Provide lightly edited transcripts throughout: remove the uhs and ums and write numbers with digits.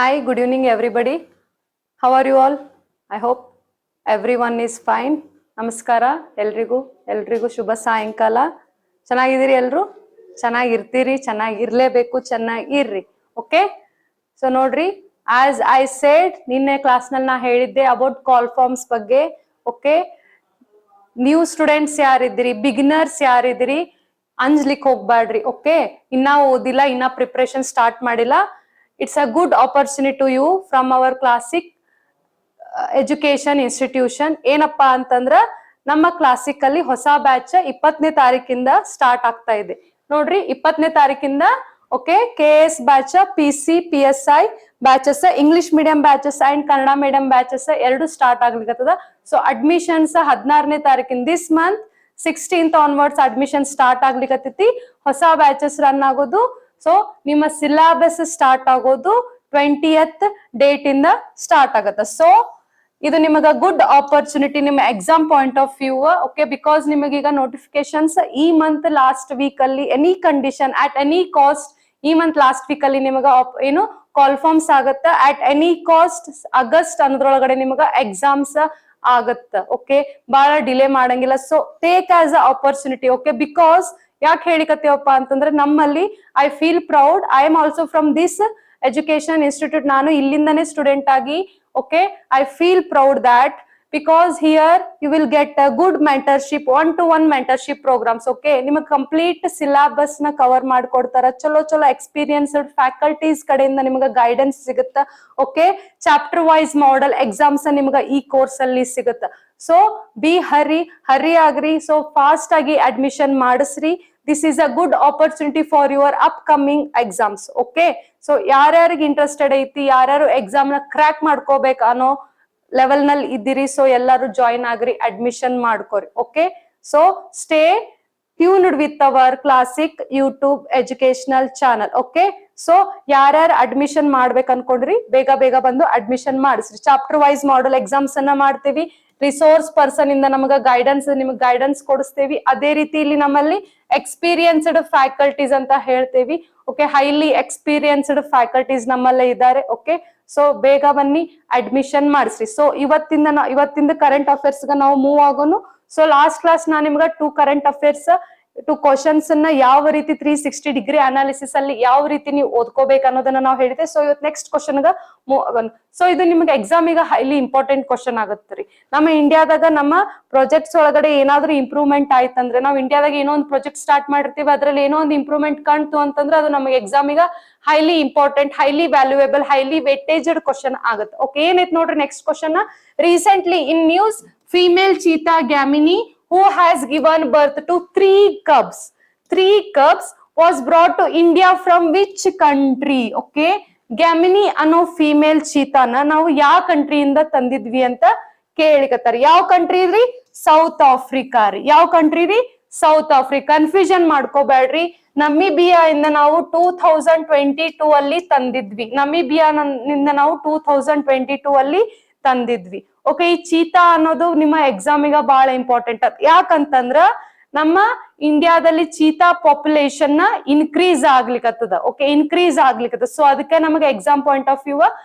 Hi, good evening everybody. How are you all? I hope everyone is fine. ನಮಸ್ಕಾರ ಎಲ್ರಿಗೂ ಶುಭ ಸಾಯಂಕಾಲ. ಚೆನ್ನಾಗಿದ್ದೀರಿ ಎಲ್ರು? ಚೆನ್ನಾಗಿರ್ತೀರಿ, ಚೆನ್ನಾಗಿರ್ಲೇಬೇಕು, ಚೆನ್ನಾಗಿರ್ರಿ. ಓಕೆ? ಸೊ ನೋಡ್ರಿ, ಆಸ್ ಐ ಸೆಡ್ ನಿನ್ನೆ ಕ್ಲಾಸ್ ನಲ್ಲಿ ನಾ ಹೇಳಿದ್ದೆ ಅಬೌಟ್ ಕಾಲ್ ಫಾರ್ಮ್ಸ್ ಬಗ್ಗೆ. ಓಕೆ, ನ್ಯೂ ಸ್ಟೂಡೆಂಟ್ಸ್ ಯಾರಿದ್ದೀರಿ, ಬಿಗಿನರ್ಸ್ ಯಾರಿದ್ದೀರಿ, ಅಂಜ್ಲಿಕ್ ಹೋಗ್ಬ್ಯಾಡ್ರಿ. ಓಕೆ, ಇನ್ನ ಓದಿಲ್ಲ, ಇನ್ನ ಪ್ರಿಪರೇಷನ್ ಸ್ಟಾರ್ಟ್ ಮಾಡಿಲ್ಲ. It's a good opportunity to you from our classic education institution. ಏನಪ್ಪಾ ಅಂತಂದ್ರ ನಮ್ಮ ಕ್ಲಾಸಿಕ್ ಅಲ್ಲಿ ಹೊಸ ಬ್ಯಾಚ್ 20ನೇ ತಾರೀಕಿಂದ ಸ್ಟಾರ್ಟ್ ಆಗ್ತಾ ಇದೆ. ನೋಡ್ರಿ, 20ನೇ ತಾರೀಕಿಂದ okay KS batch, PC PSI batches, English medium batches and Kannada medium batches ಎರಡು ಸ್ಟಾರ್ಟ್ ಆಗ್ಲಿಕ್ಕತ್ತದ. ಸೊ ಅಡ್ಮಿಷನ್ಸ್ 16ನೇ ತಾರೀಕಿನ this month 16th onwards admission start ಆಗ್ಲಿಕ್ಕತ್ತೈತಿ. ಹೊಸ ಬ್ಯಾಚಸ್ ರನ್ ಆಗೋದು. ಸೊ ನಿಮ್ಮ ಸಿಲೆಬಸ್ ಸ್ಟಾರ್ಟ್ ಆಗೋದು 20th ಡೇಟ್ ಇಂದ ಸ್ಟಾರ್ಟ್ ಆಗತ್ತೆ. ಸೊ ಇದು ನಿಮಗ ಗುಡ್ ಆಪರ್ಚುನಿಟಿ ನಿಮ್ಮ exam point of view. Okay, because ನಿಮಗೀಗ ನೋಟಿಫಿಕೇಶನ್ಸ್ ಈ ಮಂತ್ ಲಾಸ್ಟ್ ವೀಕ್ ಅಲ್ಲಿ any condition at any cost ಈ ಮಂತ್ ಲಾಸ್ಟ್ ವೀಕ್ ಅಲ್ಲಿ ನಿಮಗ ಏನು ಕಾಲ್ ಫಾರ್ಮ್ಸ್ ಆಗತ್ತ. ಅಟ್ ಎನಿ ಕಾಸ್ಟ್ ಆಗಸ್ಟ್ ಅನ್ನೋದ್ರೊಳಗಡೆ ನಿಮಗ ಎಕ್ಸಾಮ್ಸ್ ಆಗತ್ತ. ಓಕೆ, ಬಹಳ ಡಿಲೇ ಮಾಡಂಗಿಲ್ಲ. So take as a opportunity. Okay, because ಯಾಕೆ ಹೇಳಿಕತ್ತೀವಪ್ಪ ಅಂತಂದ್ರೆ ನಮ್ಮಲ್ಲಿ I feel proud. I am also from this education institute. ನಾನು ಇಲ್ಲಿಂದನೇ ಸ್ಟೂಡೆಂಟ್ ಆಗಿ okay I feel proud that because here you will get a good mentorship, 1-to-1 mentorship programmes. Okay, ನಿಮಗೆ complete syllabus ನ cover ಮಾಡ್ಕೊಡ್ತಾರ. ಚಲೋ experienced faculties ಕಡೆಯಿಂದ ನಿಮ್ಗೆ guidance ಸಿಗುತ್ತ. Okay, chapter wise model exams ನಿಮ್ಗೆ ಈ ಕೋರ್ಸ್ ಅಲ್ಲಿ ಸಿಗುತ್ತ. ಸೊ ಬಿ ಹರಿ ಆಗ್ರಿ. ಸೊ ಫಾಸ್ಟ್ ಆಗಿ ಅಡ್ಮಿಷನ್ ಮಾಡಿಸ್ರಿ. This is a good opportunity for your upcoming exams. Okay, so ಯಾರ್ಯಾರಿಗೆ ಇಂಟ್ರೆಸ್ಟೆಡ್ ಐತಿ, ಯಾರ್ಯಾರು ಎಕ್ಸಾಮ್ ನ ಕ್ರ್ಯಾಕ್ ಮಾಡ್ಕೋಬೇಕು ಅನ್ನೋ ಲೆವೆಲ್ ನಲ್ಲಿ ಇದ್ದೀರಿ, ಸೊ ಎಲ್ಲರೂ ಜಾಯಿನ್ ಆಗ್ರಿ, ಅಡ್ಮಿಷನ್ ಮಾಡ್ಕೋರಿ. Okay, so stay tuned with our classic YouTube educational channel. Okay, so ಯಾರ್ಯಾರು ಅಡ್ಮಿಷನ್ ಮಾಡ್ಬೇಕು ಅನ್ಕೊಂಡ್ರಿ ಬೇಗ ಬಂದು ಅಡ್ಮಿಷನ್ ಮಾಡಿಸ್ರಿ. ಚಾಪ್ಟರ್ ವೈಸ್ ಮಾಡೆಲ್ ಎಕ್ಸಾಮ್ಸ್ ಅನ್ನ ಮಾಡ್ತೀವಿ. ರಿಸೋರ್ಸ್ ಪರ್ಸನ್ ಇಂದ ನಮಗ ನಿಮ್ಗೆ ಗೈಡೆನ್ಸ್ ಕೊಡಿಸ್ತೇವಿ. ಅದೇ ರೀತಿ ಇಲ್ಲಿ ನಮ್ಮಲ್ಲಿ ಎಕ್ಸ್ಪೀರಿಯನ್ಸ್ಡ್ ಫ್ಯಾಕಲ್ಟೀಸ್ ಅಂತ ಹೇಳ್ತೇವಿ. ಓಕೆ, ಹೈಲಿ ಎಕ್ಸ್ಪೀರಿಯನ್ಸ್ಡ್ ಫ್ಯಾಕಲ್ಟೀಸ್ ನಮ್ಮಲ್ಲೇ ಇದ್ದಾರೆ. ಓಕೆ, ಸೊ ಬೇಗ ಬನ್ನಿ ಅಡ್ಮಿಷನ್ ಮಾಡಿಸ್ರಿ. ಸೊ ಇವತ್ತಿಂದ ಕರೆಂಟ್ ಅಫೇರ್ಸ್ ಗೆ ನಾವು ಮೂವ್ ಆಗೋನು. ಸೊ ಲಾಸ್ಟ್ ಕ್ಲಾಸ್ ನಾ ನಿಮ್ಗ 2 ಕರೆಂಟ್ ಅಫೇರ್ಸ್ 2 ಕ್ವಶನ್ಸ್ ಅನ್ನ ಯಾವ ರೀತಿ 360 ಡಿಗ್ರಿ ಅನಾಲಿಸಿಸ್ ಅಲ್ಲಿ ಯಾವ ರೀತಿ ನೀವು ಓದ್ಕೋಬೇಕು ಅನ್ನೋದನ್ನ ನಾವು ಹೇಳಿದೆ. ಸೊ ಇವತ್ತು ನೆಕ್ಸ್ಟ್ ಕ್ವಶನ್ ಗ ಸೊ ಇದು ನಿಮ್ಗೆ ಎಕ್ಸಾಮ್ ಈಗ ಹೈಲಿ ಇಂಪಾರ್ಟೆಂಟ್ ಕ್ವಶನ್ ಆಗತ್ರಿ. ನಮ್ಮ ಇಂಡಿಯಾದಾಗ ನಮ್ಮ ಪ್ರಾಜೆಕ್ಟ್ಸ್ ಒಳಗಡೆ ಏನಾದ್ರೂ ಇಂಪ್ರೂವ್ಮೆಂಟ್ ಆಯ್ತಂದ್ರೆ, ನಾವು ಇಂಡಿಯಾದಾಗ ಏನೋ ಒಂದು ಪ್ರಾಜೆಕ್ಟ್ ಸ್ಟಾರ್ಟ್ ಮಾಡಿರ್ತೀವಿ, ಅದ್ರಲ್ಲಿ ಏನೋ ಒಂದು ಇಂಪ್ರೂವ್ಮೆಂಟ್ ಕಾಣ್ತು ಅಂತಂದ್ರೆ ಅದು ನಮಗೆ ಎಕ್ಸಾಮ್ ಈಗ highly important, highly valuable, highly weightaged question ಆಗುತ್ತೆ. ಓಕೆ, ಏನೈತ್ ನೋಡ್ರಿ next question. Recently in news female cheetah Gamini who has given birth to 3 cubs. 3 cubs was brought to India from which country? Okay, ಗ್ಯಾಮಿನಿ ಅನ್ನೋ female ಚೀತಾನ ನಾವು ಯಾವ ಕಂಟ್ರಿಯಿಂದ ತಂದಿದ್ವಿ ಅಂತ ಕೇಳಿಕತ್ತಾರ. ಯಾವ country ರೀ? South Africa ರೀ. ಯಾವ ಕಂಟ್ರಿ ರೀ? South Africa. ಕನ್ಫ್ಯೂಷನ್ ಮಾಡ್ಕೋಬೇಡ್ರಿ. ನಮಿಬಿಯಾ ಇಂದ ನಾವು 2022 ಅಲ್ಲಿ ತಂದಿದ್ವಿ. ನಮಿಬಿಯಾನಿಂದ ನಾವು 2022 ಅಲ್ಲಿ ತಂದಿದ್ವಿ. ಓಕೆ, ಈ ಚೀತಾ ಅನ್ನೋದು ನಿಮ್ಮ ಎಕ್ಸಾಮಿಗ ಬಹಳ ಇಂಪಾರ್ಟೆಂಟ್. ಯಾಕಂತಂದ್ರ ನಮ್ಮ ಇಂಡಿಯಾದಲ್ಲಿ ಚೀತಾ ಪಾಪ್ಯುಲೇಷನ್ ನ ಇನ್ಕ್ರೀಸ್ ಆಗ್ಲಿಕ್ಕತ್ತದ. ಓಕೆ, ಇನ್ಕ್ರೀಸ್ ಆಗ್ಲಿಕ್ಕತ್ತದ. ಸೊ ಅದಕ್ಕೆ ನಮಗೆ ಎಕ್ಸಾಮ್ ಪಾಯಿಂಟ್ ಆಫ್ ವ್ಯೂ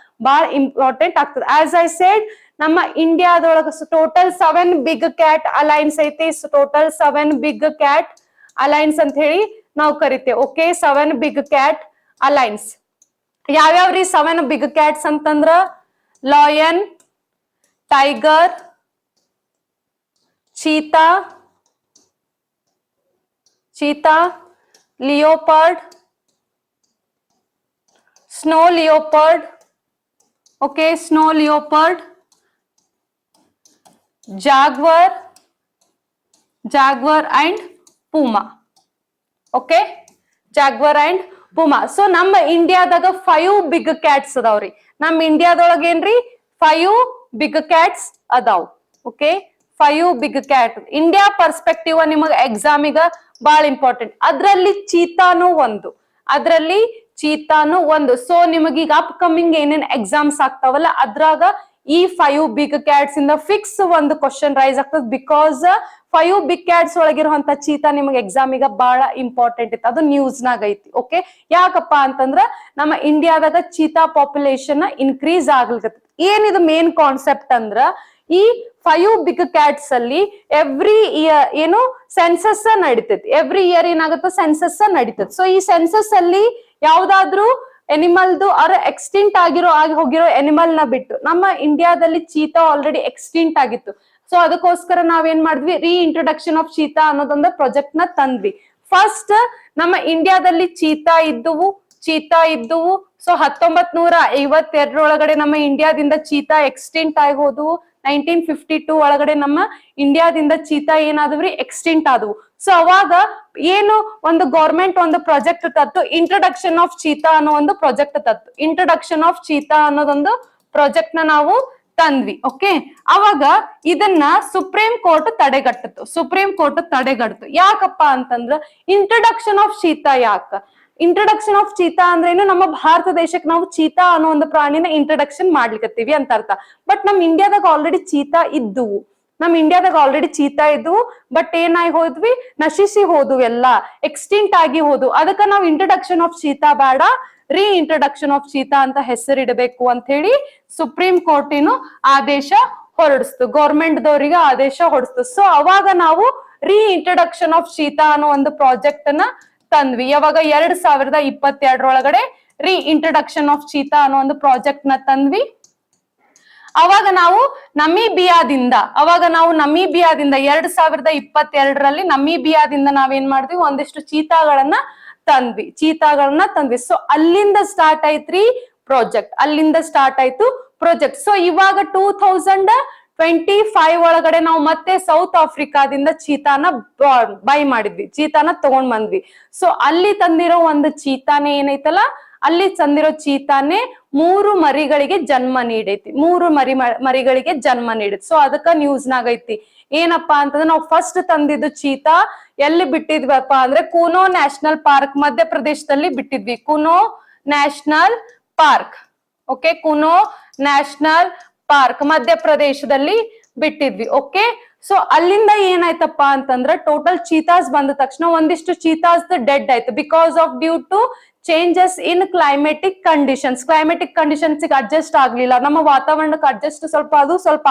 ಬಹಳ ಇಂಪಾರ್ಟೆಂಟ್ ಆಗ್ತದೆ. ಆಸ್ ಐ ಸೆಡ್, ನಮ್ಮ ಇಂಡಿಯಾದೊಳಗ ಟೋಟಲ್ 7 ಬಿಗ್ ಕ್ಯಾಟ್ ಅಲೈನ್ಸ್ ಐತಿ. ಟೋಟಲ್ 7 ಬಿಗ್ ಕ್ಯಾಟ್ ಅಲೈನ್ಸ್ ಅಂತ ಹೇಳಿ ನಾವು ಕರಿತೇವೆ. ಓಕೆ, 7 ಬಿಗ್ ಕ್ಯಾಟ್ ಅಲೈನ್ಸ್ ಯಾವ್ಯಾವ್ರಿ? 7 ಬಿಗ್ ಕ್ಯಾಟ್ಸ್ ಅಂತಂದ್ರ lion, tiger, cheetah, leopard, snow leopard. Okay, snow leopard, jaguar and Puma. Okay, jaguar and Puma. So ನಮ್ಮ ಇಂಡಿಯಾದಾಗ 5 big cats ಅದಾವ್ರಿ. ನಮ್ಮ ಇಂಡಿಯಾದೊಳಗ ಏನ್ರಿ 5 ಬಿಗ್ ಕ್ಯಾಟ್ಸ್ ಅದಾವ್. Okay, 5 big cat. India perspective ನಿಮಗ ಎಕ್ಸಾಮಿಗ ಬಹಳ ಇಂಪಾರ್ಟೆಂಟ್. ಅದ್ರಲ್ಲಿ ಚೀತಾನು ಒಂದು. ಸೊ ನಿಮಗೀಗ ಅಪ್ಕಮಿಂಗ್ ಏನೇನ್ ಎಕ್ಸಾಮ್ಸ್ ಆಗ್ತಾವಲ್ಲ ಅದ್ರಾಗ ಈ 5 ಬಿಗ್ ಕ್ಯಾಟ್ಸ್ ಇಂದ ಫಿಕ್ಸ್ ಒಂದು ಕ್ವಶನ್ ರೈಸ್ ಆಗ್ತದೆ. ಬಿಕಾಸ್ 5 ಬಿಗ್ ಕ್ಯಾಟ್ಸ್ ಒಳಗಿರುವಂತ ಚೀತಾ ನಿಮಗೆ ಎಕ್ಸಾಮಿಗ ಬಹಳ ಇಂಪಾರ್ಟೆಂಟ್ ಇತ್ತು. ಅದು ನ್ಯೂಸ್ ನಾಗ ಐತಿ. ಓಕೆ, ಯಾಕಪ್ಪ ಅಂತಂದ್ರ ನಮ್ಮ ಇಂಡಿಯಾದಾಗ ಚೀತಾ ಪಾಪ್ಯುಲೇಷನ್ ಇನ್ಕ್ರೀಸ್ ಆಗ್ಲಿಕತ್ತ. ಏನಿದು ಮೇನ್ ಕಾನ್ಸೆಪ್ಟ್ ಅಂದ್ರ ಈ 5 ಬಿಗ್ ಕ್ಯಾಟ್ಸ್ ಅಲ್ಲಿ ಎವ್ರಿ ಇಯರ್ ಏನು ಸೆನ್ಸಸ್ ನಡೀತೈತಿ. ಎವ್ರಿ ಇಯರ್ ಏನಾಗುತ್ತೆ, ಸೆನ್ಸಸ್ ನಡೀತದೆ. ಸೊ ಈ ಸೆನ್ಸಸ್ ಅಲ್ಲಿ ಯಾವ್ದಾದ್ರು ಎನಿಮಲ್ದು ಆರ್ ಎಕ್ಸ್ಟಿಂಟ್ ಹೋಗಿರೋ ಎನಿಮಲ್ ನ ಬಿಟ್ಟು ನಮ್ಮ ಇಂಡಿಯಾದಲ್ಲಿ ಚೀತಾ ಆಲ್ರೆಡಿ ಎಕ್ಸ್ಟಿಂಟ್ ಆಗಿತ್ತು. ಸೊ ಅದಕ್ಕೋಸ್ಕರ ನಾವೇನ್ ಮಾಡಿದ್ವಿ, ರೀಇಂಟ್ರೊಡಕ್ಷನ್ ಆಫ್ ಚೀತಾ ಅನ್ನೋದೊಂದು ಪ್ರಾಜೆಕ್ಟ್ ನ ತಂದ್ವಿ. ಫಸ್ಟ್ ನಮ್ಮ ಇಂಡಿಯಾದಲ್ಲಿ ಚೀತಾ ಇದ್ದುವು. ಸೊ 1952 ಒಳಗಡೆ ನಮ್ಮ ಇಂಡಿಯಾದಿಂದ ಚೀತಾ ಎಕ್ಸ್ಟಿಂಟ್ ಆಗಿ ಹೋದವು. 1952 ಒಳಗಡೆ ನಮ್ಮ ಇಂಡಿಯಾದಿಂದ ಚೀತಾ ಏನಾದವ್ರಿ, ಎಕ್ಸ್ಟಿಂಟ್ ಆದವು. ಸೊ ಅವಾಗ ಏನು ಒಂದು ಗೌರ್ಮೆಂಟ್ ಒಂದು ಪ್ರಾಜೆಕ್ಟ್ ತತ್ತು, ಇಂಟ್ರೊಡಕ್ಷನ್ ಆಫ್ ಚೀತಾ ಅನ್ನೋ ಒಂದು ಪ್ರಾಜೆಕ್ಟ್ ತತ್ತು. ಇಂಟ್ರೊಡಕ್ಷನ್ ಆಫ್ ಚೀತಾ ಅನ್ನೋದೊಂದು ಪ್ರಾಜೆಕ್ಟ್ ನ ನಾವು ತಂದ್ವಿ. ಓಕೆ, ಅವಾಗ ಇದನ್ನ ಸುಪ್ರೀಂ ಕೋರ್ಟ್ ತಡೆಗಟ್ಟಿತು. ಯಾಕಪ್ಪ ಅಂತಂದ್ರ introduction of cheetah introduction of cheetah ಅಂದ್ರೆ ಏನು, ನಮ್ಮ ಭಾರತ ದೇಶಕ್ಕೆ ನಾವು ಚೀತಾ ಅನ್ನೋ ಒಂದು ಪ್ರಾಣಿನ ಇಂಟ್ರೊಡಕ್ಷನ್ ಮಾಡ್ಲಿಕತ್ತೀವಿ ಅಂತ ಅರ್ಥ. ಬಟ್ ನಮ್ ಇಂಡಿಯಾದಾಗ ಆಲ್ರೆಡಿ ಚೀತಾ ಇದ್ದುವು. ಬಟ್ ಏನಾಗಿ ಹೋದ್ವಿ, ನಶಿಸಿ ಹೋದ್ವು, ಎಲ್ಲ ಎಕ್ಸ್ಟಿಂಟ್ ಆಗಿ ಹೋದ್ವು. ಅದಕ್ಕ ನಾವು ಇಂಟ್ರೊಡಕ್ಷನ್ ಆಫ್ ಚೀತಾ ಬೇಡ, ರೀಇಂಟ್ರೊಡಕ್ಷನ್ ಆಫ್ ಚೀತಾ ಅಂತ ಹೆಸರಿಡಬೇಕು ಅಂತ ಹೇಳಿ ಸುಪ್ರೀಂ ಕೋರ್ಟಿನ ಆದೇಶ ಹೊರಡಿಸ್ತು. ಗೌರ್ಮೆಂಟ್ ದವರಿಗೆ ಆದೇಶ ಹೊರಡಿಸ್ತು. ಸೊ ಅವಾಗ ನಾವು ರೀಇಂಟ್ರೊಡಕ್ಷನ್ ಆಫ್ ಚೀತಾ ಅನ್ನೋ ಒಂದು ಪ್ರಾಜೆಕ್ಟ್ ನ ತಂದ್ವಿ. ಯಾವಾಗ 2022 ಒಳಗಡೆ ರೀಇಂಟ್ರೊಡಕ್ಷನ್ ಆಫ್ ಚೀತಾ ಅನ್ನೋ ಒಂದು ಪ್ರಾಜೆಕ್ಟ್ ನ ತಂದ್ವಿ. ಅವಾಗ ನಾವು ನಮೀಬಿಯಾದಿಂದ 2022ರಲ್ಲಿ ನಮೀಬಿಯಾದಿಂದ ನಾವೇನ್ ಮಾಡಿದ್ವಿ, ಒಂದಿಷ್ಟು ಚೀತಾಗಳನ್ನ ತಂದ್ವಿ. ಸೊ ಅಲ್ಲಿಂದ ಸ್ಟಾರ್ಟ್ ಆಯ್ತ್ರಿ ಪ್ರಾಜೆಕ್ಟ್. ಸೊ ಇವಾಗ 2025 ಒಳಗಡೆ ನಾವು ಮತ್ತೆ ಸೌತ್ ಆಫ್ರಿಕಾದಿಂದ ಚೀತಾನ ತಗೊಂಡ್ ಬಂದ್ವಿ. ಸೊ ಅಲ್ಲಿ ತಂದಿರೋ ಒಂದು ಚೀತಾನೆ ಏನೈತಲ್ಲ, ಅಲ್ಲಿ ತಂದಿರೋ ಚೀತಾನೆ 3 ಮರಿಗಳಿಗೆ ಜನ್ಮ ನೀಡೈತಿ. 3 ಮರಿಗಳಿಗೆ ಜನ್ಮ ನೀಡೈತಿ. ಸೊ ಅದಕ್ಕ ನ್ಯೂಸ್ ನಾಗ ಐತಿ. ಏನಪ್ಪಾ ಅಂತಂದ್ರೆ ನಾವು ಫಸ್ಟ್ ತಂದಿದ್ದು ಚೀತಾ ಎಲ್ಲಿ ಬಿಟ್ಟಿದ್ವಪ್ಪ ಅಂದ್ರೆ ಕುನೋ ನ್ಯಾಷನಲ್ ಪಾರ್ಕ್, ಮಧ್ಯಪ್ರದೇಶದಲ್ಲಿ ಬಿಟ್ಟಿದ್ವಿ. ಕುನೋ ನ್ಯಾಷನಲ್ ಪಾರ್ಕ್ ಮಧ್ಯಪ್ರದೇಶದಲ್ಲಿ ಬಿಟ್ಟಿದ್ವಿ. ಓಕೆ, ಸೊ ಅಲ್ಲಿಂದ ಏನಾಯ್ತಪ್ಪ ಅಂತಂದ್ರ ಟೋಟಲ್ ಚೀತಾಸ್ ಬಂದ ತಕ್ಷಣ ಒಂದಿಷ್ಟು ಚೀತಾಸ್ ಡೆಡ್ ಆಯ್ತು. Because of due to changes in climatic conditions adjust ಆಗ್ಲಿಲ್ಲ. ನಮ್ಮ ವಾತಾವರಣಕ್ಕೆ ಅಡ್ಜಸ್ಟ್ ಸ್ವಲ್ಪ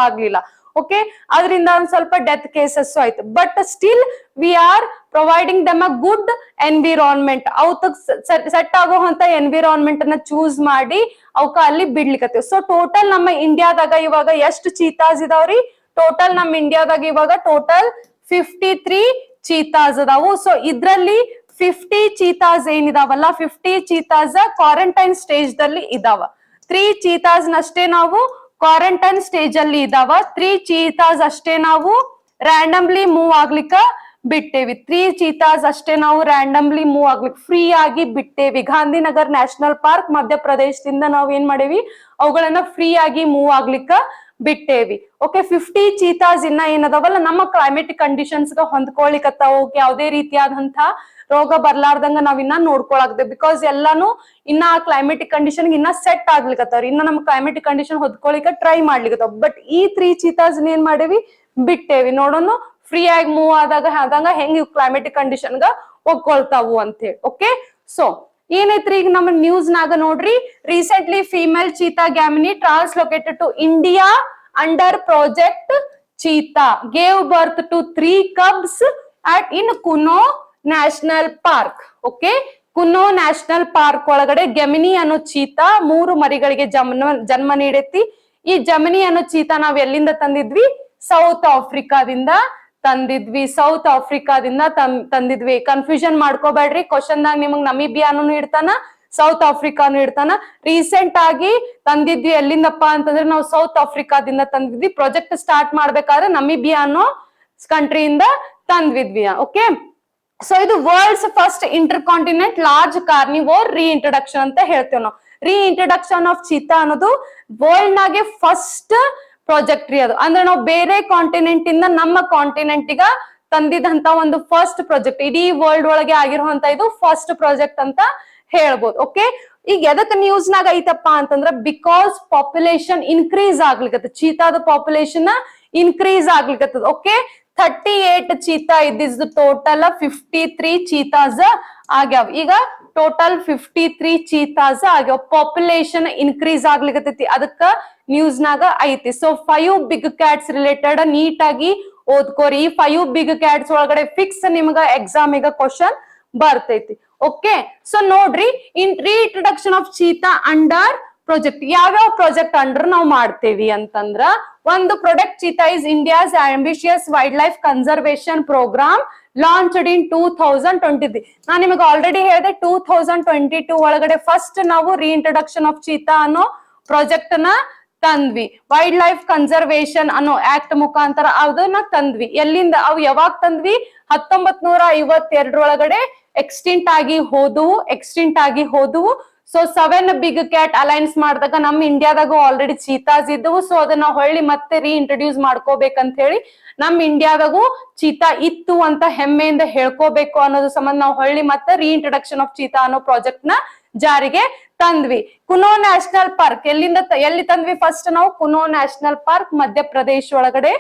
ಆಗ್ಲಿಲ್ಲ. ಓಕೆ, ಅದರಿಂದ ಒಂದ್ ಸ್ವಲ್ಪ ಡೆತ್ ಕೇಸಸ್ ಆಯ್ತು. But still we are providing them a good environment. ಅವಕ್ ಸೆಟ್ ಆಗುವಂತ ಎನ್ವಿರಾನ್ಮೆಂಟ್ ಅನ್ನ ಚೂಸ್ ಮಾಡಿ ಅವಕ್ಕ ಅಲ್ಲಿ ಬಿಡ್ಲಿಕ್ಕತ್ತೀವಿ. ಸೊ ಟೋಟಲ್ ನಮ್ಮ ಇಂಡಿಯಾದಾಗ ಇವಾಗ ಎಷ್ಟು ಚೀತಾಸ್ ಇದಾವ್ರಿ, ನಮ್ಮ ಇಂಡಿಯಾದಾಗ ಇವಾಗ ಟೋಟಲ್ 53 ಚೀತಾಸ್ ಅದಾವು. ಸೊ ಇದ್ರಲ್ಲಿ 50 ಚೀತಾಸ್ ಏನಿದಾವಲ್ಲ, 50 ಚೀತಾಸ್ ಕ್ವಾರಂಟೈನ್ ಸ್ಟೇಜ್ ದಲ್ಲಿ ಇದಾವ. 3 ಚೀತಾಸ್ ನಷ್ಟೇ ನಾವು ಕ್ವಾರಂಟೈನ್ ಸ್ಟೇಜ್ ಅಲ್ಲಿ ಇದಾವ. 3 ಚೀತಾಸ್ ಅಷ್ಟೇ ನಾವು ರ್ಯಾಂಡಮ್ಲಿ ಮೂವ್ ಆಗ್ಲಿಕ್ಕ ಬಿಟ್ಟೇವಿ. 3 ಚೀತಾಸ್ ಅಷ್ಟೇ ನಾವು ರ್ಯಾಂಡಮ್ಲಿ ಮೂವ್ ಆಗ್ಲಿಕ್ಕೆ ಫ್ರೀ ಆಗಿ ಬಿಟ್ಟೇವಿ. ಗಾಂಧಿನಗರ್ ನ್ಯಾಷನಲ್ ಪಾರ್ಕ್ ಮಧ್ಯಪ್ರದೇಶದಿಂದ ನಾವ್ ಏನ್ ಮಾಡೇವಿ, ಅವುಗಳನ್ನ ಫ್ರೀ ಆಗಿ ಮೂವ್ ಆಗ್ಲಿಕ್ಕ ಬಿಟ್ಟೇವಿ. ಓಕೆ, 50 ಚೀತಾಸ್ ಇನ್ನ ಏನದಾವಲ್ಲ ನಮ್ಮ ಕ್ಲೈಮೆಟಿಕ್ ಕಂಡೀಷನ್ಸ್ ಗ ಹೊಂದ್ಕೊಳಿಕತ್ತಾವ. ಯಾವುದೇ ರೀತಿಯಾದಂತ ರೋಗ ಬರ್ಲಾರ್ದಂಗ ನಾವ್ ಇನ್ನ ನೋಡ್ಕೊಳಾಗ್ದೆ. ಬಿಕಾಸ್ ಎಲ್ಲಾನು ಇನ್ನ ಕ್ಲೈಮೆಟಿಕ್ ಕಂಡೀಷನ್ ಇನ್ನ ಸೆಟ್ ಆಗ್ಲಿಕತ್ತವ್ರಿ. ಇನ್ನ ನಮ್ ಕ್ಲೈಮೆಟಿಕ್ ಕಂಡೀಷನ್ ಹೊದ್ಕೊಳಿಕ ಟ್ರೈ ಮಾಡ್ಲಿಕತ್ತಾವ. ಬಟ್ ಈ 3 ಚೀತಾಸ್ ಏನ್ ಮಾಡೇವಿ, ಬಿಟ್ಟೇವಿ. ನೋಡೋಣ ಫ್ರೀ ಆಗಿ ಮೂವ್ ಆದಂಗ ಹೆಂಗ್ ಕ್ಲೈಮೆಟಿಕ್ ಕಂಡೀಷನ್ ಗ ಒಗ್ಕೊಳ್ತಾವು ಅಂತ ಹೇಳಿ. ಓಕೆ, ಸೊ ಏನೈತ್ರಿ ಈಗ ನಮ್ಮ ನ್ಯೂಸ್ ನಾಗ ನೋಡ್ರಿ, recently female cheetah Gamini translocated to India under project cheetah gave birth to 3 cubs in Kuno national park. Okay, Kuno national park ಒಳಗಡೆ ಗೆಮಿನಿ ಅನ್ನೋ ಚೀತಾ 3 ಮರಿಗಳಿಗೆ ಜನ್ಮ ನೀಡೈತಿ. ಈ ಜಮಿನಿ ಅನ್ನೋ ಚೀತಾ ನಾವ್ ಎಲ್ಲಿಂದ ತಂದಿದ್ವಿ, ಸೌತ್ ಆಫ್ರಿಕಾದಿಂದ ತಂದಿದ್ವಿ. ಕನ್ಫ್ಯೂಷನ್ ಮಾಡ್ಕೋಬೇಡ್ರಿ, ಕ್ವಶನ್ ದಾಗ ನಿಮಗ್ ನಮೀಬಿಯಾನು ಇಡ್ತಾನ, ಸೌತ್ ಆಫ್ರಿಕಾನು ಇಡ್ತಾನ. ರೀಸೆಂಟ್ ಆಗಿ ತಂದಿದ್ವಿ ಎಲ್ಲಿಂದಪ್ಪ ಅಂತಂದ್ರೆ ನಾವು ಸೌತ್ ಆಫ್ರಿಕಾದಿಂದ ತಂದಿದ್ವಿ. ಪ್ರಾಜೆಕ್ಟ್ ಸ್ಟಾರ್ಟ್ ಮಾಡ್ಬೇಕಾದ್ರೆ ನಮೀಬಿಯಾ ಅನ್ನೋ ಕಂಟ್ರಿಯಿಂದ ತಂದ್ವಿದ್ವಿ. ಓಕೆ, ಸೊ ಇದು world's first intercontinent large carnivore reintroduction ಅಂತ ಹೇಳ್ತೇವೆ ನಾವು. ರೀಇಂಟ್ರೊಡಕ್ಷನ್ ಆಫ್ ಚೀತಾ ಅನ್ನೋದು ವರ್ಲ್ಡ್ ನಾಗೆ ಫಸ್ಟ್ ಪ್ರಾಜೆಕ್ಟ್ ರೀ. ಅದು ಅಂದ್ರೆ ನಾವು ಬೇರೆ ಕಾಂಟಿನೆಂಟ್ ಇಂದ ನಮ್ಮ ಕಾಂಟಿನೆಂಟ್ ಗ ತಂದಿದಂತ ಒಂದು ಫಸ್ಟ್ ಪ್ರಾಜೆಕ್ಟ್. ಇಡೀ ವರ್ಲ್ಡ್ ಒಳಗೆ ಆಗಿರುವಂತ ಇದು ಫಸ್ಟ್ ಪ್ರಾಜೆಕ್ಟ್ ಅಂತ ಹೇಳ್ಬೋದು. ಓಕೆ, ಈಗ ಎದಕ್ ನ್ಯೂಸ್ ನಾಗ ಐತಪ್ಪ ಅಂತಂದ್ರ ಬಿಕಾಸ್ ಪಾಪ್ಯುಲೇಷನ್ ಇನ್ಕ್ರೀಸ್ ಆಗ್ಲಿಕತ್ತ, ಚೀತಾದ ಪಾಪ್ಯುಲೇಷನ್ ಇನ್ಕ್ರೀಸ್ ಆಗ್ಲಿಕತ್ತದ. ಓಕೆ, 38 ಚೀತಾ ಇದ್ದಿದ್ದು ಟೋಟಲ್ 53 ಚೀತಾಸ್ ಆಗ್ಯಾವ. ಈಗ ಟೋಟಲ್ 53 ಚೀತಾಸ್ ಆಗ್ಯಾವ. ಪಾಪ್ಯುಲೇಷನ್ ಇನ್ಕ್ರೀಸ್ ಆಗ್ಲಿಕತ್ತೈತಿ, ಅದಕ್ಕ ನ್ಯೂಸ್ ನಾಗ ಐತಿ. ಸೊ 5 ಬಿಗ್ ಕ್ಯಾಟ್ಸ್ ರಿಲೇಟೆಡ್ ನೀಟಾಗಿ ಓದ್ಕೋರಿ. ಈ 5 ಬಿಗ್ ಕ್ಯಾಟ್ಸ್ ಒಳಗಡೆ ಫಿಕ್ಸ್ ನಿಮ್ಗ ಎಕ್ಸಾಮಿಗ ಕ್ವಶನ್ ಬರ್ತೈತಿ. ಓಕೆ, ಸೊ ನೋಡ್ರಿ, in reintroduction of cheetah under project. ಯಾವ್ಯಾವ ಪ್ರಾಜೆಕ್ಟ್ ಅಂಡರ್ ನಾವು ಮಾಡ್ತೇವಿ ಅಂತಂದ್ರ, ಒಂದು project cheetah is India's ambitious wildlife conservation programme launched in 2023. ನಾನ್ ನಿಮಗೆ ಆಲ್ರೆಡಿ ಹೇಳಿದೆ 2022 ಒಳಗಡೆ ಫಸ್ಟ್ ನಾವು ರೀಇಂಟ್ರಡಕ್ಷನ್ ಆಫ್ ಚೀತಾ ಅನ್ನೋ ಪ್ರಾಜೆಕ್ಟ್ ನ ತಂದ್ವಿ. ವೈಲ್ಡ್ ಲೈಫ್ ಕನ್ಸರ್ವೇಶನ್ ಅನ್ನೋ ಆಕ್ಟ್ ಮುಖಾಂತರ ಅದನ್ನ ತಂದ್ವಿ. ಎಲ್ಲಿಂದ ಅವು ಯಾವಾಗ ತಂದ್ವಿ? 1952 ಒಳಗಡೆ ಎಕ್ಸ್ಟಿಂಟ್ ಆಗಿ ಹೋದವು. ಸೊ 7 ಬಿಗ್ ಕ್ಯಾಟ್ ಅಲೈನ್ಸ್ ಮಾಡಿದಾಗ ನಮ್ಮ ಇಂಡಿಯಾದಾಗ ಆಲ್ರೆಡಿ ಚೀತಾಸ್ ಇದ್ದವು. ಸೊ ಅದನ್ನ ಹೊಳ್ಳಿ ಮತ್ತೆ ರೀಇಂಟ್ರೊಡ್ಯೂಸ್ ಮಾಡ್ಕೋಬೇಕಂತ ಹೇಳಿ ನಮ್ ಇಂಡಿಯಾದಾಗೂ ಚೀತಾ ಇತ್ತು ಅಂತ ಹೆಮ್ಮೆಯಿಂದ ಹೇಳ್ಕೋಬೇಕು ಅನ್ನೋದು ಸಂಬಂಧ ನಾವು ಹೊಳ್ಳಿ ಮತ್ತೆ ರೀಇಂಟ್ರಡಕ್ಷನ್ ಆಫ್ ಚೀತಾ ಅನ್ನೋ ಪ್ರಾಜೆಕ್ಟ್ ನ ಜಾರಿಗೆ ತಂದ್ವಿ. ಕುನೋ ನ್ಯಾಷನಲ್ ಪಾರ್ಕ್ ಎಲ್ಲಿ ತಂದ್ವಿ? ಫಸ್ಟ್ ನಾವು ಕುನೋ ನ್ಯಾಷನಲ್ ಪಾರ್ಕ್ ಮಧ್ಯಪ್ರದೇಶ ಒಳಗಡೆ